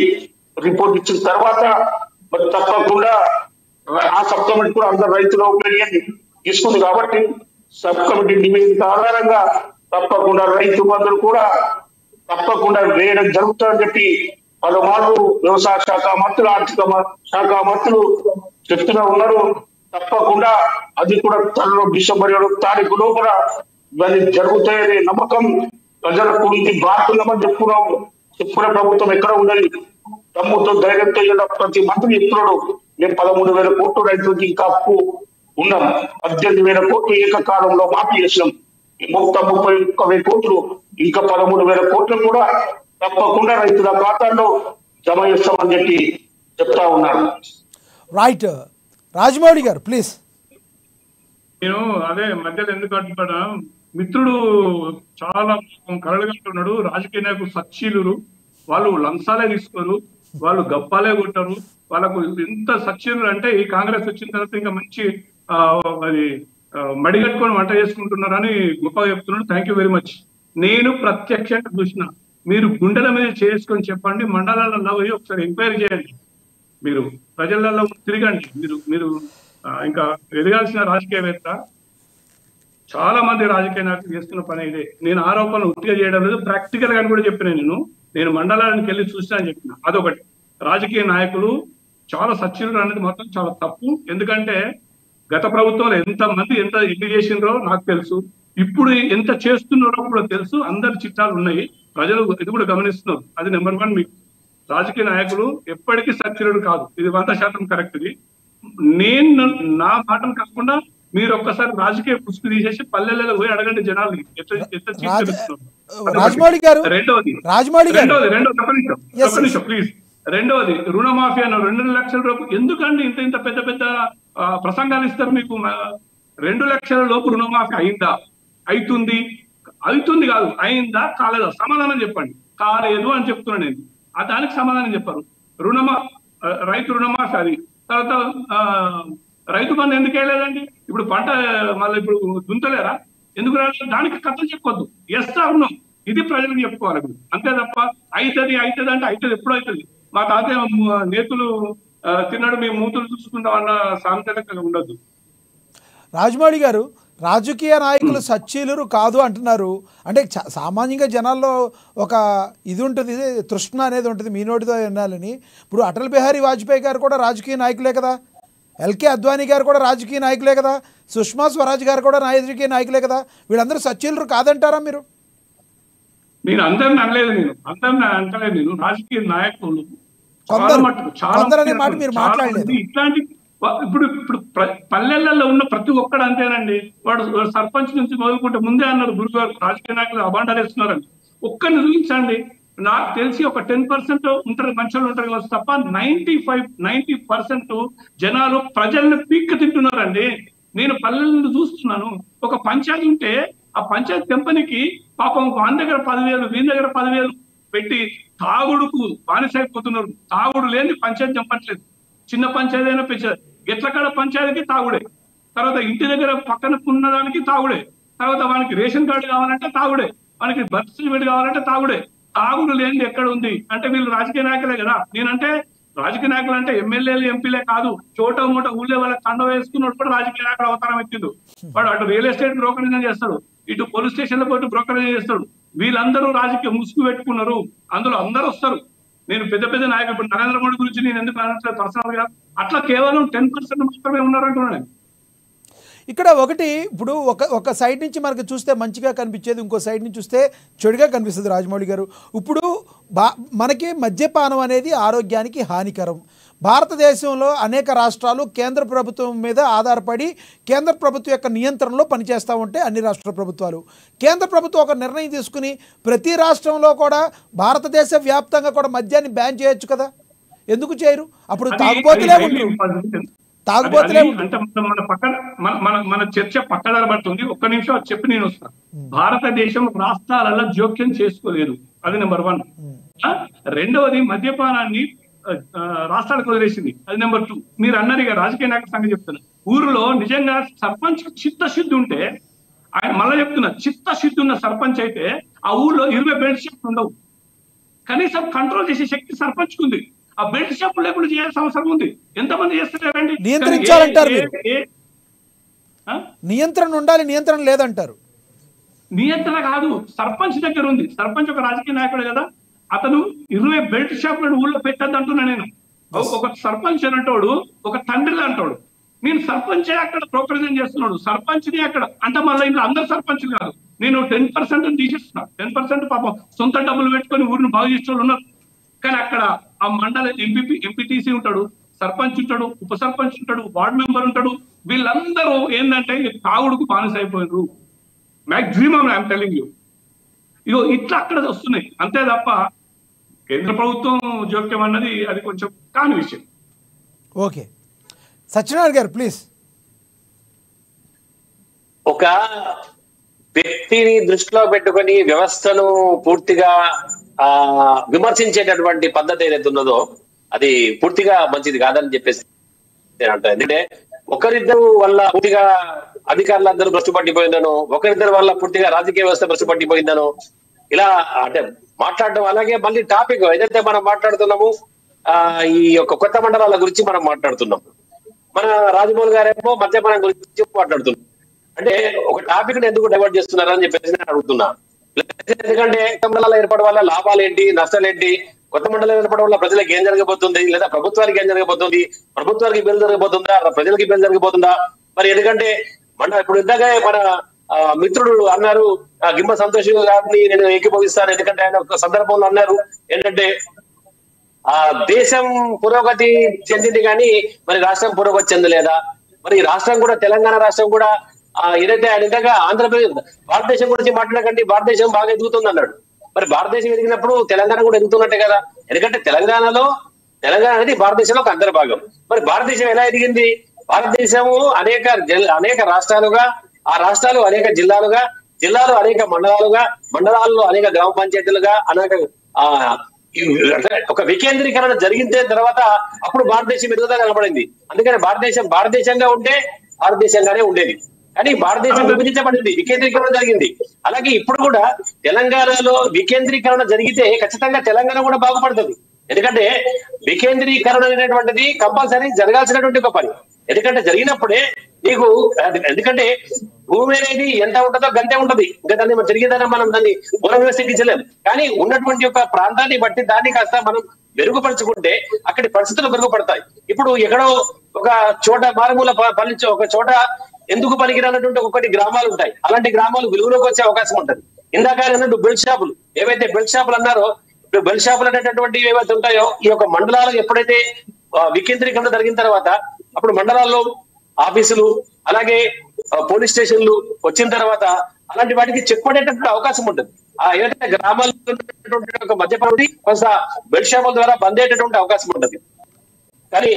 రిపోర్ట్ ఇచ్చిన తర్వాత మరి తప్పకుండా ఆ సబ్ కమిటీ కూడా అందరు రైతుల ఒపీనియన్ తీసుకుంది కాబట్టి సబ్ కమిటీ నివేదిక ఆధారంగా తప్పకుండా రైతు బంధులు కూడా తప్పకుండా వేయడం జరుగుతుందని చెప్పి పలుమార్లు వ్యవసాయ శాఖ మంత్రులు ఆర్థిక శాఖ మంత్రులు చెప్తూనే ఉన్నారు. తప్పకుండా అది కూడా త్వరలో డిసెంబర్ 7వ తారీఖు లోపల ఇవన్నీ జరుగుతాయనే నమ్మకం ప్రజలకు ఉంది. బాగుందామని చెప్పుకునే ప్రభుత్వం ఎక్కడ ఉండాలి, దమ్ముతో ధైర్యంతో ప్రతి మంత్రి చెప్తున్నాడు మేము 13,000 కోట్లు రైతులకి ఇంకా అప్పు ఉన్నాం, 18,000 కోట్లు ఏకకాలంలో మాఫీ చేసినాం, మొత్తం 31,000 కోట్లు ఇంకా 13,000 కోట్లు కూడా తప్పకుండా రైతుల ఖాతాల్లో జమ చేస్తామని చెప్పి చెప్తా ఉన్నారు. రైట్, రాజమౌళి గారు ప్లీజ్. నేను అదే మధ్యలో ఎందుకు అడ్డుపడా, మిత్రుడు చాలా కరడుగంటున్నాడు. రాజకీయ నాయకులు సచ్చీలు, వాళ్ళు లంచాలే తీసుకోరు, వాళ్ళు గప్పాలే కొట్టారు. వాళ్ళకు ఎంత సచ్చీలు అంటే ఈ కాంగ్రెస్ వచ్చిన తర్వాత ఇంకా మంచి అది మడిగట్టుకొని వంట చేసుకుంటున్నారని గొప్పగా చెప్తున్నాడు. Thank you very much. నేను ప్రత్యక్షంగా చూసిన, మీరు గుండెల మీద చేసుకొని చెప్పండి, మండలాలలో పోయి ఒకసారి ఎంక్వైరీ చేయండి, మీరు ప్రజలలో తిరగండి. మీరు ఇంకా ఎదగాల్సిన రాజకీయవేత్త. చాలా మంది రాజకీయ నాయకులు చేస్తున్న పని ఇదే. నేను ఆరోపణలు ఉట్టిగా చేయడం లేదు, ప్రాక్టికల్ గా కూడా చెప్పిన. నేను మండలానికి వెళ్ళి చూసినా అని చెప్పిన. అదొకటి. రాజకీయ నాయకులు చాలా సచ్చినులు అనేది మాత్రం చాలా తప్పు. ఎందుకంటే గత ప్రభుత్వంలో ఎన్ని చేసినారో నాకు తెలుసు, ఇప్పుడు ఎంత చేస్తున్నారో కూడా తెలుసు. అందరి చిట్టాలు ఉన్నాయి, ప్రజలు ఇది కూడా గమనిస్తున్నారు. అది నెంబర్ 1. మీకు రాజకీయ నాయకులు ఎప్పటికీ సచ్చినుడు కాదు, ఇది 100% కరెక్ట్. ఇది నా మాటలు కాకుండా మీరు ఒక్కసారి రాజకీయ పుస్తకం తీసేసి పల్లెలలో పోయి అడగండి జనాలు ప్లీజ్. రెండవది రుణమాఫీ అన్న 2 లక్షల రూపాయలు ఎందుకండి ఇంత పెద్ద పెద్ద ప్రసంగాలు ఇస్తారు మీకు? 2 లక్షల లోపు రుణమాఫీ అయిందా? అవుతుంది కాదు, అయిందా కాలేదా? సమాధానం చెప్పండి. కాలేదు అని చెప్తున్నా నేను. దానికి సమాధానం చెప్పారు. రైతు రుణమాఫీ అది. తర్వాత రైతు బంధు ఎందుకు వేయలేదండి? ఇప్పుడు పంట మళ్ళీ ఇప్పుడు దుంతలేరా? ఎందుకు రాలేదు? దానికి కథలు చెప్పొద్దు. ఎస్ అవును, ఇది ప్రజలకు చెప్పుకోవాలి అంతే తప్ప అవుతుంది అంటే అవుతుంది, ఎప్పుడు అవుతుంది. మా తాతయ్య నేతులు తిన్నాడు మేము మూతులు చూసుకుంటాం అన్న సాంకేతిక ఉండద్దు. రాజమౌళి గారు, రాజకీయ నాయకులు సచ్చీలురు కాదు అంటున్నారు. అంటే సామాన్యంగా జనాల్లో ఒక ఇది ఉంటుంది, తృష్ణ అనేది ఉంటుంది, మీ నోటితో వినాలని. ఇప్పుడు అటల్ బిహారీ వాజ్పేయి గారు కూడా రాజకీయ నాయకులే కదా, ఎల్కే అద్వానీ గారు కూడా రాజకీయ నాయకులే కదా, సుష్మా స్వరాజ్ గారు కూడా రాజకీయ నాయకులే కదా. వీళ్ళందరూ సచ్చీలురు కాదంటారా మీరు? నేను అందరిని అనలేదు, నేను రాజకీయ నాయకులు ఇట్లాంటి ఇప్పుడు పల్లెలలో ఉన్న ప్రతి ఒక్కడు అంతేనండి. వాడు సర్పంచ్ నుంచి మొదలుకుంటే ముందే అన్నారు గురుగారు రాజకీయ నాయకులు అబాండాలు వేస్తున్నారండి. ఒక్కరిని చూపించండి. నాకు తెలిసి ఒక 10% ఉంటారు, మంచోళ్ళు ఉంటారు కావచ్చు తప్ప 90% జనాలు ప్రజల్ని పీక్క తింటున్నారండి. నేను పల్లెలను చూస్తున్నాను. ఒక పంచాయతీ ఉంటే ఆ పంచాయతీ కంపెనీకి పాపం వాని దగ్గర 10,000 వీని దగ్గర 10,000 పెట్టి తాగుడుకు బానిసైపోతున్నారు. తాగుడు లేని పంచాయతీ చంపట్లేదు. చిన్న పంచాయతీ అయినా పెంచారు. ఎట్లకాడ పంచాయతీకి తాగుడే, తర్వాత ఇంటి దగ్గర పక్కన ఉన్నదానికి తాగుడే, తర్వాత వానికి రేషన్ కార్డు కావాలంటే తాగుడే, వానికి బర్త్ సర్టిఫికేట్ కావాలంటే తాగుడే. తాగుడు లేనిది ఎక్కడ ఉంది అంటే వీళ్ళు రాజకీయ నాయకులే కదా. నేనంటే రాజకీయ నాయకులు అంటే ఎమ్మెల్యేలు ఎంపీలే కాదు, చోట మూట ఊళ్ళో వాళ్ళ కండ వేసుకున్నప్పుడు కూడా రాజకీయ నాయకులు అవతారం ఎత్తిండు. వాడు అటు రియల్ ఎస్టేట్ బ్రోకరేజ్ చేస్తాడు, ఇటు పోలీస్ స్టేషన్ల పోటీ బ్రోకరేజ్ చేస్తాడు. వీళ్ళందరూ రాజకీయ ముసుగు పెట్టుకున్నారు. అందులో అందరూ వస్తారు. నేను పెద్ద పెద్ద నాయకులు ఇప్పుడు నరేంద్ర మోడీ గురించి నేను ఎందుకు అనట్లేదు పర్సనల్ గా, అట్లా కేవలం 10% మాత్రమే ఉన్నారంటున్నాను. ఇక్కడ ఒకటి ఇప్పుడు ఒక సైడ్ నుంచి మనకు చూస్తే మంచిగా కనిపించేది, ఇంకో సైడ్ నుంచి చూస్తే చెడుగా కనిపిస్తుంది రాజమౌళి గారు. ఇప్పుడు మనకి మద్యపానం అనేది ఆరోగ్యానికి హానికరం. భారతదేశంలో అనేక రాష్ట్రాలు కేంద్ర ప్రభుత్వం మీద ఆధారపడి కేంద్ర ప్రభుత్వం యొక్క నియంత్రణలో పనిచేస్తూ ఉంటే అన్ని రాష్ట్ర ప్రభుత్వాలు, కేంద్ర ప్రభుత్వం ఒక నిర్ణయం తీసుకుని ప్రతి రాష్ట్రంలో కూడా భారతదేశ వ్యాప్తంగా కూడా మద్యాన్ని బ్యాన్ చేయొచ్చు కదా, ఎందుకు చేయరు? అప్పుడు తాగుబోతులే ఉంటారు, తాగుబోతులే అంటే మన పక్కన మన చర్చ పక్కదార పడుతుంది. ఒక్క నిమిషం అది చెప్పి నేను వస్తాను. భారతదేశం రాష్ట్రాలలో జోక్యం చేసుకోలేదు, అది నెంబర్ 1. రెండవది మద్యపానాన్ని రాష్ట్రాలకు వదిలేసింది, అది నెంబర్ 2. మీరు అన్నారు ఇక రాజకీయ నాయకుల సంగతి చెప్తున్నారు. ఊరిలో నిజంగా సర్పంచ్ చిత్తశుద్ధి ఉంటే, ఆయన మళ్ళీ చెప్తున్నా, చిత్తశుద్ధి ఉన్న సర్పంచ్ అయితే ఆ ఊర్లో 20 బెల్ట్ షాపులు ఉండవు. కనీసం కంట్రోల్ చేసే శక్తి సర్పంచ్ ఉంది. ఆ బెల్ట్ షాపులు లేకుండా చేయాల్సిన అవసరం ఉంది. ఎంతమంది చేస్తున్నారండి? నియంత్రించాలంటారు, నియంత్రణ ఉండాలి, నియంత్రణ లేదంటారు. నియంత్రణ కాదు, సర్పంచ్ దగ్గర ఉంది. సర్పంచ్ ఒక రాజకీయ నాయకుడు కదా, అతను 20 బెల్ట్ షాపులను ఊళ్ళో పెట్టద్దు అంటున్నా నేను. ఒక సర్పంచ్ అంటాడు, ఒక తండ్రిలా అంటాడు, నేను సర్పంచే అక్కడ ప్రోగ్రెషన్ చేస్తున్నాడు, సర్పంచ్ని అక్కడ అంటే మళ్ళీ ఇంట్లో అందరు సర్పంచ్లు కాదు, నేను 10% తీసేస్తున్నా. 10% పాపం సొంత డబ్బులు పెట్టుకొని ఊరిని బాగు చేసే వాళ్ళు ఉన్నారు. కానీ అక్కడ ఆ మండల ఎంపీటీసీ ఉంటాడు, సర్పంచ్ ఉంటాడు, ఉప సర్పంచ్ ఉంటాడు, వార్డు మెంబర్ ఉంటాడు. వీళ్ళందరూ ఏంటంటే తాగుడుకు బానిస అయిపోయినారు మ్యాక్సిమం. ఐఎమ్ టెలింగ్ యూ, ఇగో ఇట్లా అక్కడ వస్తున్నాయి అంతే తప్ప కేంద్ర ప్రభుత్వం జోక్యం అన్నది అది కొంచెం కాని విషయం. ఓకే, సత్యనారాయణ గారు ప్లీజ్. ఒక వ్యక్తిని దృష్టిలో పెట్టుకొని వ్యవస్థను పూర్తిగా విమర్శించేటటువంటి పద్ధతి ఏదైతే ఉన్నదో అది పూర్తిగా మంచిది కాదని చెప్పేసి అంటారు. ఎందుకంటే ఒకరిద్దరు వల్ల పూర్తిగా అధికారులందరూ భ్రష్టు పట్టిపోయిందనో, ఒకరిద్దరు వల్ల పూర్తిగా రాజకీయ వ్యవస్థ భ్రష్టు పట్టిపోయిందనో ఇలా అంటే మాట్లాడడం. అలాగే మళ్ళీ టాపిక్ ఏదైతే మనం మాట్లాడుతున్నాము ఈ యొక్క కొత్త మండలాల గురించి మనం మాట్లాడుతున్నాం. మన రాజమౌళి గారేమో మద్యపానం గురించి మాట్లాడుతున్నాం. అంటే ఒక టాపిక్ ని ఎందుకు డైవర్ట్ చేస్తున్నారని చెప్పేసి నేను అడుగుతున్నా. ఎందుకంటే మండలాల ఏర్పడడం వల్ల లాభాలు ఏంటి, నష్టాలు ఏంటి, కొత్త మండలం ఏర్పడడం వల్ల ప్రజలకు ఏం జరగబోతుంది, లేదా ప్రభుత్వానికి ఏం జరగబోతుంది, ప్రభుత్వానికి బిల్లు జరగబోతుందా, ప్రజలకి బిల్లు జరగబోతుందా? మరి ఎందుకంటే ఇప్పుడు ఇందాక మన మిత్రుడు అన్నారు, గిమ్మ సంతోష్ గారిని నేను ఏకీభవిస్తాను. ఎందుకంటే ఆయన ఒక సందర్భంలో అన్నారు ఏంటంటే దేశం పురోగతి చెందింది కానీ మరి రాష్ట్రం పురోగతి చెందలేదా? మరి రాష్ట్రం కూడా, తెలంగాణ రాష్ట్రం కూడా ఏదైతే ఆయన ఇందాక ఆంధ్రప్రదేశ్ భారతదేశం గురించి మాట్లాడకండి, భారతదేశం బాగా ఎదుగుతుంది అన్నాడు. మరి భారతదేశం ఎదిగినప్పుడు తెలంగాణ కూడా ఎదుగుతున్నట్టే కదా. ఎందుకంటే తెలంగాణ అనేది భారతదేశంలో ఒక అంతర్భాగం. మరి భారతదేశం ఎలా ఎదిగింది? భారతదేశము అనేక రాష్ట్రాలుగా, ఆ రాష్ట్రాలు అనేక జిల్లాలుగా, జిల్లాలు అనేక మండలాలుగా, మండలాల్లో అనేక గ్రామ పంచాయతీలుగా, అనేక ఒక వికేంద్రీకరణ జరిగిన తర్వాత అప్పుడు భారతదేశం ఎదుగుదల కనబడింది. అందుకని భారతదేశంగా ఉంటే భారతదేశంగానే ఉండేది. కానీ భారతదేశం విభజించబడింది, వికేంద్రీకరణ జరిగింది. అలాగే ఇప్పుడు కూడా తెలంగాణలో వికేంద్రీకరణ జరిగితే ఖచ్చితంగా తెలంగాణ కూడా బాగుపడుతుంది. ఎందుకంటే వికేంద్రీకరణ అనేటువంటిది కంపల్సరీ జరగాల్సినటువంటి ఒక పని. ఎందుకంటే జరిగినప్పుడే నీకు, ఎందుకంటే భూమి అనేది ఎంత ఉంటుందో గంటే ఉంటది. ఇంకా దాన్ని జరిగిందని మనం దాన్ని పునర్వ్యవస్థించలేం. కానీ ఉన్నటువంటి ఒక ప్రాంతాన్ని బట్టి దాన్ని కాస్త మనం మెరుగుపరుచుకుంటే అక్కడి పరిస్థితులు మెరుగుపడతాయి. ఇప్పుడు ఎక్కడో ఒక చోట మారుమూల పల్లి ఒక చోట ఎందుకు పనికిరానటువంటి ఒకటి గ్రామాలు ఉంటాయి. అలాంటి గ్రామాలు వెలుగులోకి వచ్చే అవకాశం ఉంటుంది. ఇందాక అన్నట్టు బెల్ట్ షాపులు, ఏవైతే బెల్ట్ షాపులు అన్నారో, ఇప్పుడు బెల్ట్ షాపులు అనేటటువంటి ఏవైతే ఉంటాయో ఈ యొక్క మండలాలు ఎప్పుడైతే వికేంద్రీకరణ జరిగిన తర్వాత అప్పుడు మండలాల్లో ఆఫీసులు అలాగే పోలీస్ స్టేషన్లు వచ్చిన తర్వాత అలాంటి వాటికి చెక్ పడేటటువంటి అవకాశం ఉంటుంది. ఏదైతే గ్రామాల్లో మద్యపానం కొంత బెల్ట్ షాపుల ద్వారా బంద్ అయ్యేటటువంటి అవకాశం ఉంటుంది. కానీ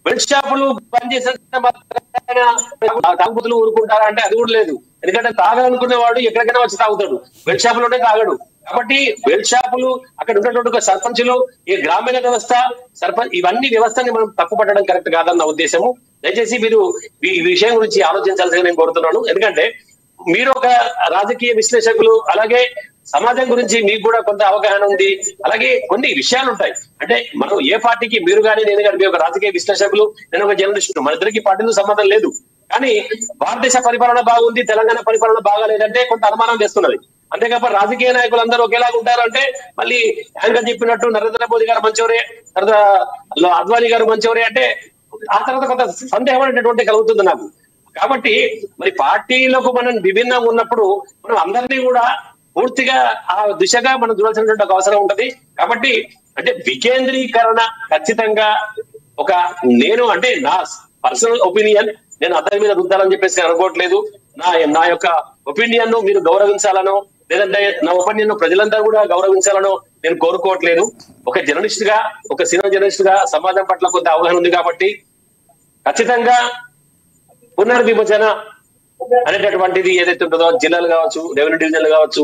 బెల్ట్ షాపులు బంద్ చేసిన తాగుబోతులు ఊరుకుంటారా అంటే అది కూడా లేదు. ఎందుకంటే తాగాలనుకునే వాడు ఎక్కడికైనా వచ్చి తాగుతాడు, బెల్ట్ షాపులోనే తాగడు. కాబట్టి బెల్ట్ షాపులు, అక్కడ ఉన్నటువంటి సర్పంచులు, ఈ గ్రామీణ వ్యవస్థ, ఇవన్నీ వ్యవస్థని మనం తప్పు పట్టడం కరెక్ట్ కాదన్న ఉద్దేశము. దయచేసి మీరు ఈ విషయం గురించి ఆలోచించాల్సిందిగా నేను కోరుతున్నాను. ఎందుకంటే మీరు ఒక రాజకీయ విశ్లేషకులు, అలాగే సమాజం గురించి మీకు కూడా కొంత అవగాహన ఉంది. అలాగే కొన్ని విషయాలు ఉంటాయి. అంటే మనం ఏ పార్టీకి, మీరు కానీ నేను కానీ, మీ ఒక రాజకీయ విశ్లేషకులు, నేను ఒక జర్నలిస్టు, మన ఇద్దరికి పార్టీతో సంబంధం లేదు. కానీ భారతదేశ పరిపాలన బాగుంది, తెలంగాణ పరిపాలన బాగాలేదంటే కొంత అనుమానం చేస్తున్నది. అంతేకాక రాజకీయ నాయకులు అందరూ ఒకేలాగా ఉంటారంటే మళ్ళీ యాంకర్ చెప్పినట్టు నరేంద్ర మోదీ గారు మంచివరే, తర్వాత అద్వానీ గారు మంచివరే అంటే ఆ తర్వాత కొంత సందేహం అనేటటువంటి కలుగుతుంది నాకు. కాబట్టి మరి పార్టీలకు మనం విభిన్నంగా ఉన్నప్పుడు మనం అందరినీ కూడా పూర్తిగా ఆ దిశగా మనం చూడాల్సినటువంటి ఒక అవసరం ఉంటది. కాబట్టి అంటే వికేంద్రీకరణ ఖచ్చితంగా ఒక నేను అంటే నా పర్సనల్ ఒపీనియన్, నేను అందరి మీద రుద్దాలని చెప్పేసి అనుకోవట్లేదు. నా యొక్క ఒపీనియన్ ను మీరు గౌరవించాలనో లేదంటే నా ఒపీనియన్ ను ప్రజలందరూ కూడా గౌరవించాలనో నేను కోరుకోవట్లేదు. ఒక జర్నలిస్ట్ గా, ఒక సినిమా జర్నలిస్ట్ గా సమాజం పట్ల కొంత అవగాహన ఉంది కాబట్టి ఖచ్చితంగా పునర్విభజన అనేటటువంటిది ఏదైతే ఉంటుందో జిల్లాలు కావచ్చు, రెవెన్యూ డివిజన్లు కావచ్చు,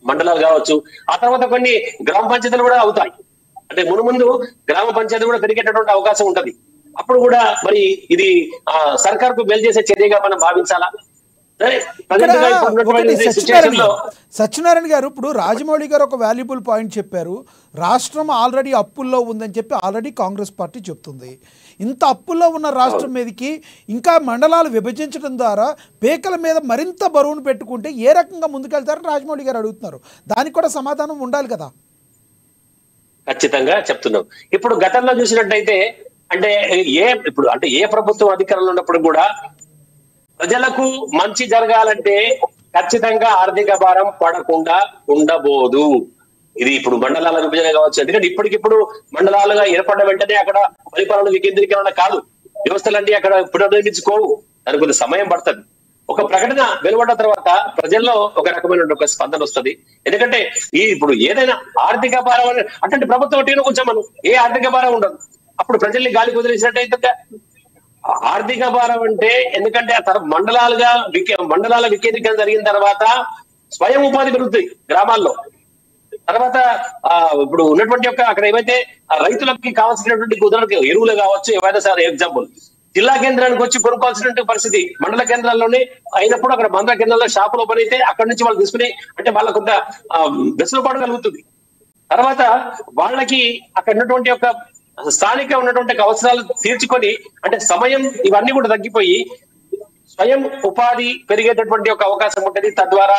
మండలాలు కావచ్చు, ఆ తర్వాత కొన్ని గ్రామ పంచాయతీలు కూడా అవుతాయి. అంటే మునుముందు గ్రామ పంచాయతీ కూడా పెరిగేటటువంటి అవకాశం ఉంటది. అప్పుడు కూడా మరి ఇది సర్కార్కు మేలు చేసే చర్యగా మనం భావించాలా? సత్యనారాయణ గారు, ఇప్పుడు రాజమౌళి గారు ఒక వాల్యుబుల్ పాయింట్ చెప్పారు. రాష్ట్రం ఆల్రెడీ అప్పుల్లో ఉందని చెప్పి ఆల్రెడీ కాంగ్రెస్ పార్టీ చెప్తుంది. ఇంత అప్పుల్లో ఉన్న రాష్ట్రం మీదకి ఇంకా మండలాలు విభజించడం ద్వారా పేకల మీద మరింత బరువును పెట్టుకుంటే ఏ రకంగా ముందుకెళ్తారని రాజమౌళి గారు అడుగుతున్నారు. దానికి కూడా సమాధానం ఉండాలి కదా. ఖచ్చితంగా చెప్తున్నాం. ఇప్పుడు గతంలో చూసినట్టయితే అంటే ఏ ప్రభుత్వం అధికారంలో ఉన్నప్పుడు కూడా ప్రజలకు మంచి జరగాలంటే ఖచ్చితంగా ఆర్థిక భారం పడకుండా ఉండబోదు. ఇది ఇప్పుడు మండలాల విభజన కావచ్చు, ఎందుకంటే ఇప్పటికిప్పుడు మండలాలుగా ఏర్పడ్డ వెంటనే అక్కడ పరిపాలన వికేంద్రీకరణ కాదు, వ్యవస్థలన్నీ అక్కడ పునర్నిర్మించుకోవు, దానికి కొంత సమయం పడుతుంది. ఒక ప్రకటన వెలువడ్డ తర్వాత ప్రజల్లో ఒక రకమైన ఒక స్పందన వస్తుంది. ఎందుకంటే ఇప్పుడు ఏదైనా ఆర్థిక భారం అంటే ప్రభుత్వం టీను కొంచెం మనం ఏ ఆర్థిక భారం ఉండదు, అప్పుడు ప్రజల్ని గాలి కుదిరేసినట్టయితే. ఆర్థిక భారం అంటే ఎందుకంటే మండలాల వికేంద్రీకరణ జరిగిన తర్వాత స్వయం ఉపాధి పెరుగుతుంది గ్రామాల్లో. తర్వాత ఇప్పుడు ఉన్నటువంటి అక్కడ ఏవైతే రైతులకి కావాల్సినటువంటి ఉదాహరణకు ఎరువులు కావచ్చు, ఏవైనా సరే ఎగ్జాంపుల్ జిల్లా కేంద్రానికి వచ్చి కొనుక్కోవాల్సినటువంటి పరిస్థితి మండల కేంద్రాల్లోనే అయినప్పుడు అక్కడ మండల కేంద్రాల్లో షాపులు ఓపెన్ అయితే అక్కడి నుంచి వాళ్ళు తీసుకుని అంటే వాళ్ళ కొంత వెసులుబాటు కలుగుతుంది. తర్వాత వాళ్ళకి అక్కడ ఉన్నటువంటి స్థానిక ఉన్నటువంటి అవసరాలు తీర్చుకొని అంటే సమయం ఇవన్నీ కూడా తగ్గిపోయి స్వయం ఉపాధి పెరిగేటటువంటి అవకాశం ఉంటది. తద్వారా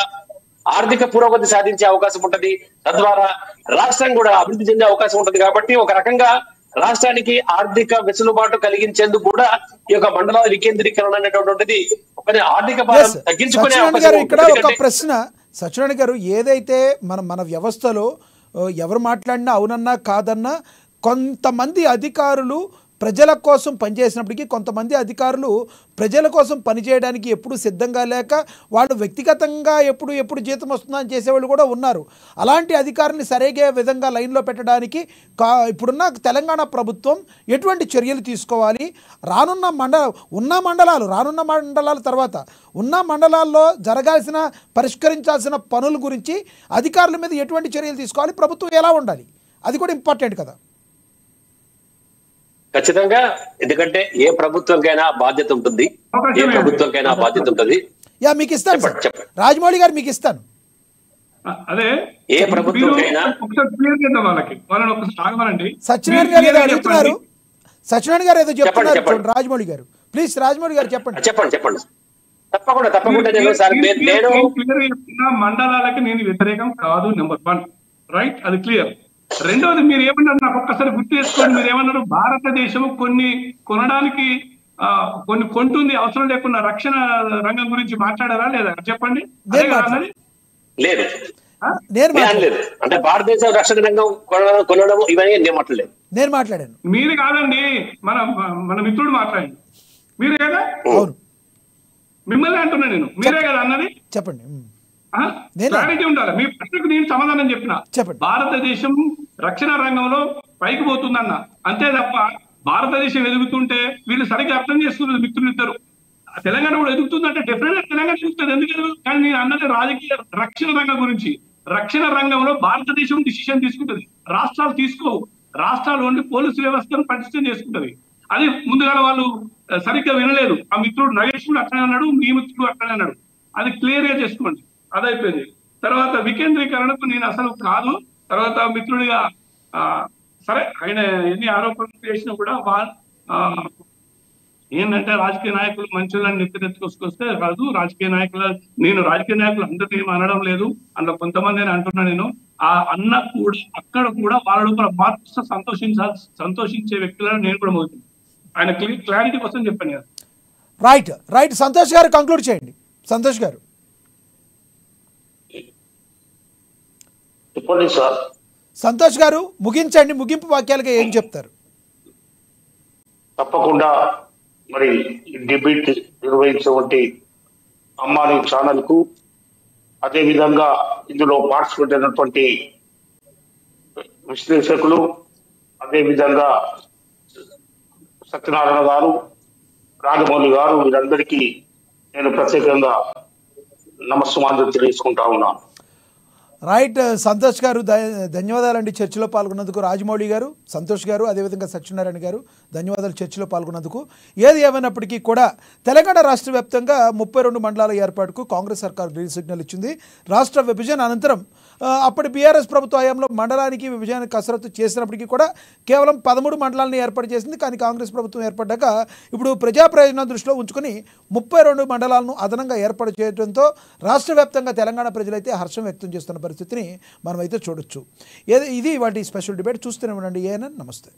ఆర్థిక పురోగతి సాధించే అవకాశం ఉంటది. తద్వారా రాష్ట్రం కూడా అభివృద్ధి చెందే అవకాశం ఉంటది. కాబట్టి ఒక రకంగా రాష్ట్రానికి ఆర్థిక వెసులుబాటు కలిగించేందుకు కూడా ఈ మండలాల వికేంద్రీకరణ అనేటటువంటిది ఒక ఆర్థిక భారం తగ్గించుకునే అవకాశం. ఇక్కడ ఒక ప్రశ్న సత్యనారాయణ గారు, ఏదైతే మన వ్యవస్థలో ఎవరు మాట్లాడినా అవునన్నా కాదన్నా కొంతమంది అధికారులు ప్రజల కోసం పనిచేసినప్పటికీ కొంతమంది అధికారులు ప్రజల కోసం పనిచేయడానికి ఎప్పుడు సిద్ధంగా లేక వాళ్ళు వ్యక్తిగతంగా ఎప్పుడు జీతం వస్తుందని చేసేవాళ్ళు కూడా ఉన్నారు. అలాంటి అధికారుల్ని సరిగే విధంగా లైన్లో పెట్టడానికి ఇప్పుడున్న తెలంగాణ ప్రభుత్వం ఎటువంటి చర్యలు తీసుకోవాలి? రానున్న మండలాల తర్వాత ఉన్న మండలాల్లో పరిష్కరించాల్సిన పనుల గురించి అధికారుల మీద ఎటువంటి చర్యలు తీసుకోవాలి? ప్రభుత్వం ఎలా ఉండాలి? అది కూడా ఇంపార్టెంట్ కదా. ఖచ్చితంగా, ఎందుకంటే ఏ ప్రభుత్వంకైనా బాధ్యత ఉంటుంది, మీకు ఇస్తాను రాజమౌళి గారు, మీకు ఇస్తాను. అదే ఏ ప్రభుత్వంకైనా సత్యనారాయణ గారు ఏదో అడుగుతున్నారు, సత్యనారాయణ గారు ఏదో చెప్తున్నారు. రాజమౌళి గారు ప్లీజ్, రాజమౌళి గారు చెప్పండి. తప్పకుండా మండలాలకి నేను వ్యతిరేకం కాదు, నెంబర్ 1 రైట్, అది క్లియర్. రెండోది మీరు ఏమన్నారు నాకు ఒక్కసారి గుర్తు చేసుకోండి. మీరు ఏమన్నారు భారతదేశం కొన్ని కొనడానికి కొన్ని కొంటుంది, అవసరం లేకుండా రక్షణ రంగం గురించి మాట్లాడారా లేదా చెప్పండి. లేదు, అంటే భారతదేశం రక్షణ రంగం కొనడం ఇవన్నీ నేను మాట్లాడాను. మీరు కాదండి, మన మిత్రుడు మాట్లాడండి. మీరే కదా? మిమ్మల్ని అంటున్నా నేను, మీరే కదా అన్నది. చెప్పండి. క్లారిటీ ఉండాలి. మీ ప్రశ్నకు నేను సమాధానం చెప్పిన. భారతదేశం రక్షణ రంగంలో పైకి పోతుందన్న, అంతే తప్ప భారతదేశం ఎదుగుతుంటే వీళ్ళు సరిగ్గా అర్థం చేసుకున్నారు మిత్రులు ఇద్దరు. తెలంగాణ కూడా ఎదుగుతుందంటే డెఫినెట్ గా తెలంగాణ ఎదుగుతుంది, ఎందుకు? కానీ నేను అన్నది రాజకీయ రక్షణ రంగం గురించి. రక్షణ రంగంలో భారతదేశం డిసిషన్ తీసుకుంటది, రాష్ట్రాలు తీసుకోవు. రాష్ట్రాలు ఓన్లీ పోలీసు వ్యవస్థను పటిష్టం చేసుకుంటది. అది ముందుగా వాళ్ళు సరిగ్గా వినలేదు. ఆ మిత్రుడు నగేష్ కూడా అట్లనే అన్నాడు, మీ మిత్రుడు అట్లనే అన్నాడు. అది క్లియర్ గా చేసుకోండి. అదైపోయింది. తర్వాత వికేంద్రీకరణకు నేను అసలు కాదు. తర్వాత మిత్రుడిగా సరే ఆయన ఎన్ని ఆరోపణలు చేసినా కూడా ఏంటంటే రాజకీయ నాయకులు మంచులను నెత్తికొసుకొస్తే కాదు. నేను రాజకీయ నాయకులు అందరినీ ఏమి అనడం లేదు, అందులో కొంతమంది అంటున్నా నేను. ఆ అన్న కూడా అక్కడ కూడా వాళ్ళ లోపల మార్పు సంతోషించే వ్యక్తులను నేను కూడా మోగుతుంది. ఆయన క్లారిటీ కోసం చెప్పాను కదా. రైట్ సంతోష్ గారు కంక్లూడ్ చేయండి. సంతోష్ గారు చెప్పండి సార్. సంతోష్ గారు ముగించండి, ముగింపు వాక్యాలుగా ఏం చెప్తారు? తప్పకుండా మరి డిబేట్ నిర్వహించేటువంటి అమ్మాని ఛానల్ కు, అదే విధంగా ఇందులో పార్టిసిపేట్ అయినటువంటి విశ్లేషకులు, అదే విధంగా సత్యనారాయణ గారు, రాజమౌళి గారు, వీరందరికీ నేను ప్రత్యేకంగా నమస్కారం తెలియజేసుకుంటా ఉన్నాను. రైట్ సంతోష్ గారు ధన్యవాదాలండి చర్చలో పాల్గొన్నందుకు. రాజమౌళి గారు, సంతోష్ గారు, అదేవిధంగా సత్యనారాయణ గారు ధన్యవాదాలు చర్చలో పాల్గొన్నందుకు. ఏది ఏమైనప్పటికీ కూడా తెలంగాణ రాష్ట్ర వ్యాప్తంగా 32 మండలాల ఏర్పాటుకు కాంగ్రెస్ సర్కార్ గ్రీన్ సిగ్నల్ ఇచ్చింది. రాష్ట్ర విభజన అనంతరం అప్పటి బీఆర్ఎస్ ప్రభుత్వ హయాంలో మండలానికి విభజన కసరత్తు చేసినప్పటికీ కూడా కేవలం 13 మండలాలను ఏర్పాటు చేసింది. కానీ కాంగ్రెస్ ప్రభుత్వం ఏర్పడ్డాక ఇప్పుడు ప్రజా ప్రయోజనం దృష్టిలో ఉంచుకొని 32 మండలాలను అదనంగా ఏర్పాటు చేయడంతో రాష్ట్ర వ్యాప్తంగా తెలంగాణ ప్రజలైతే హర్షం వ్యక్తం చేస్తున్న పరిస్థితిని మనమైతే చూడొచ్చు. ఇది వాటి స్పెషల్ డిబేట్. చూస్తూనే ఉండండి ఏఎన్ఎన్. నమస్తే.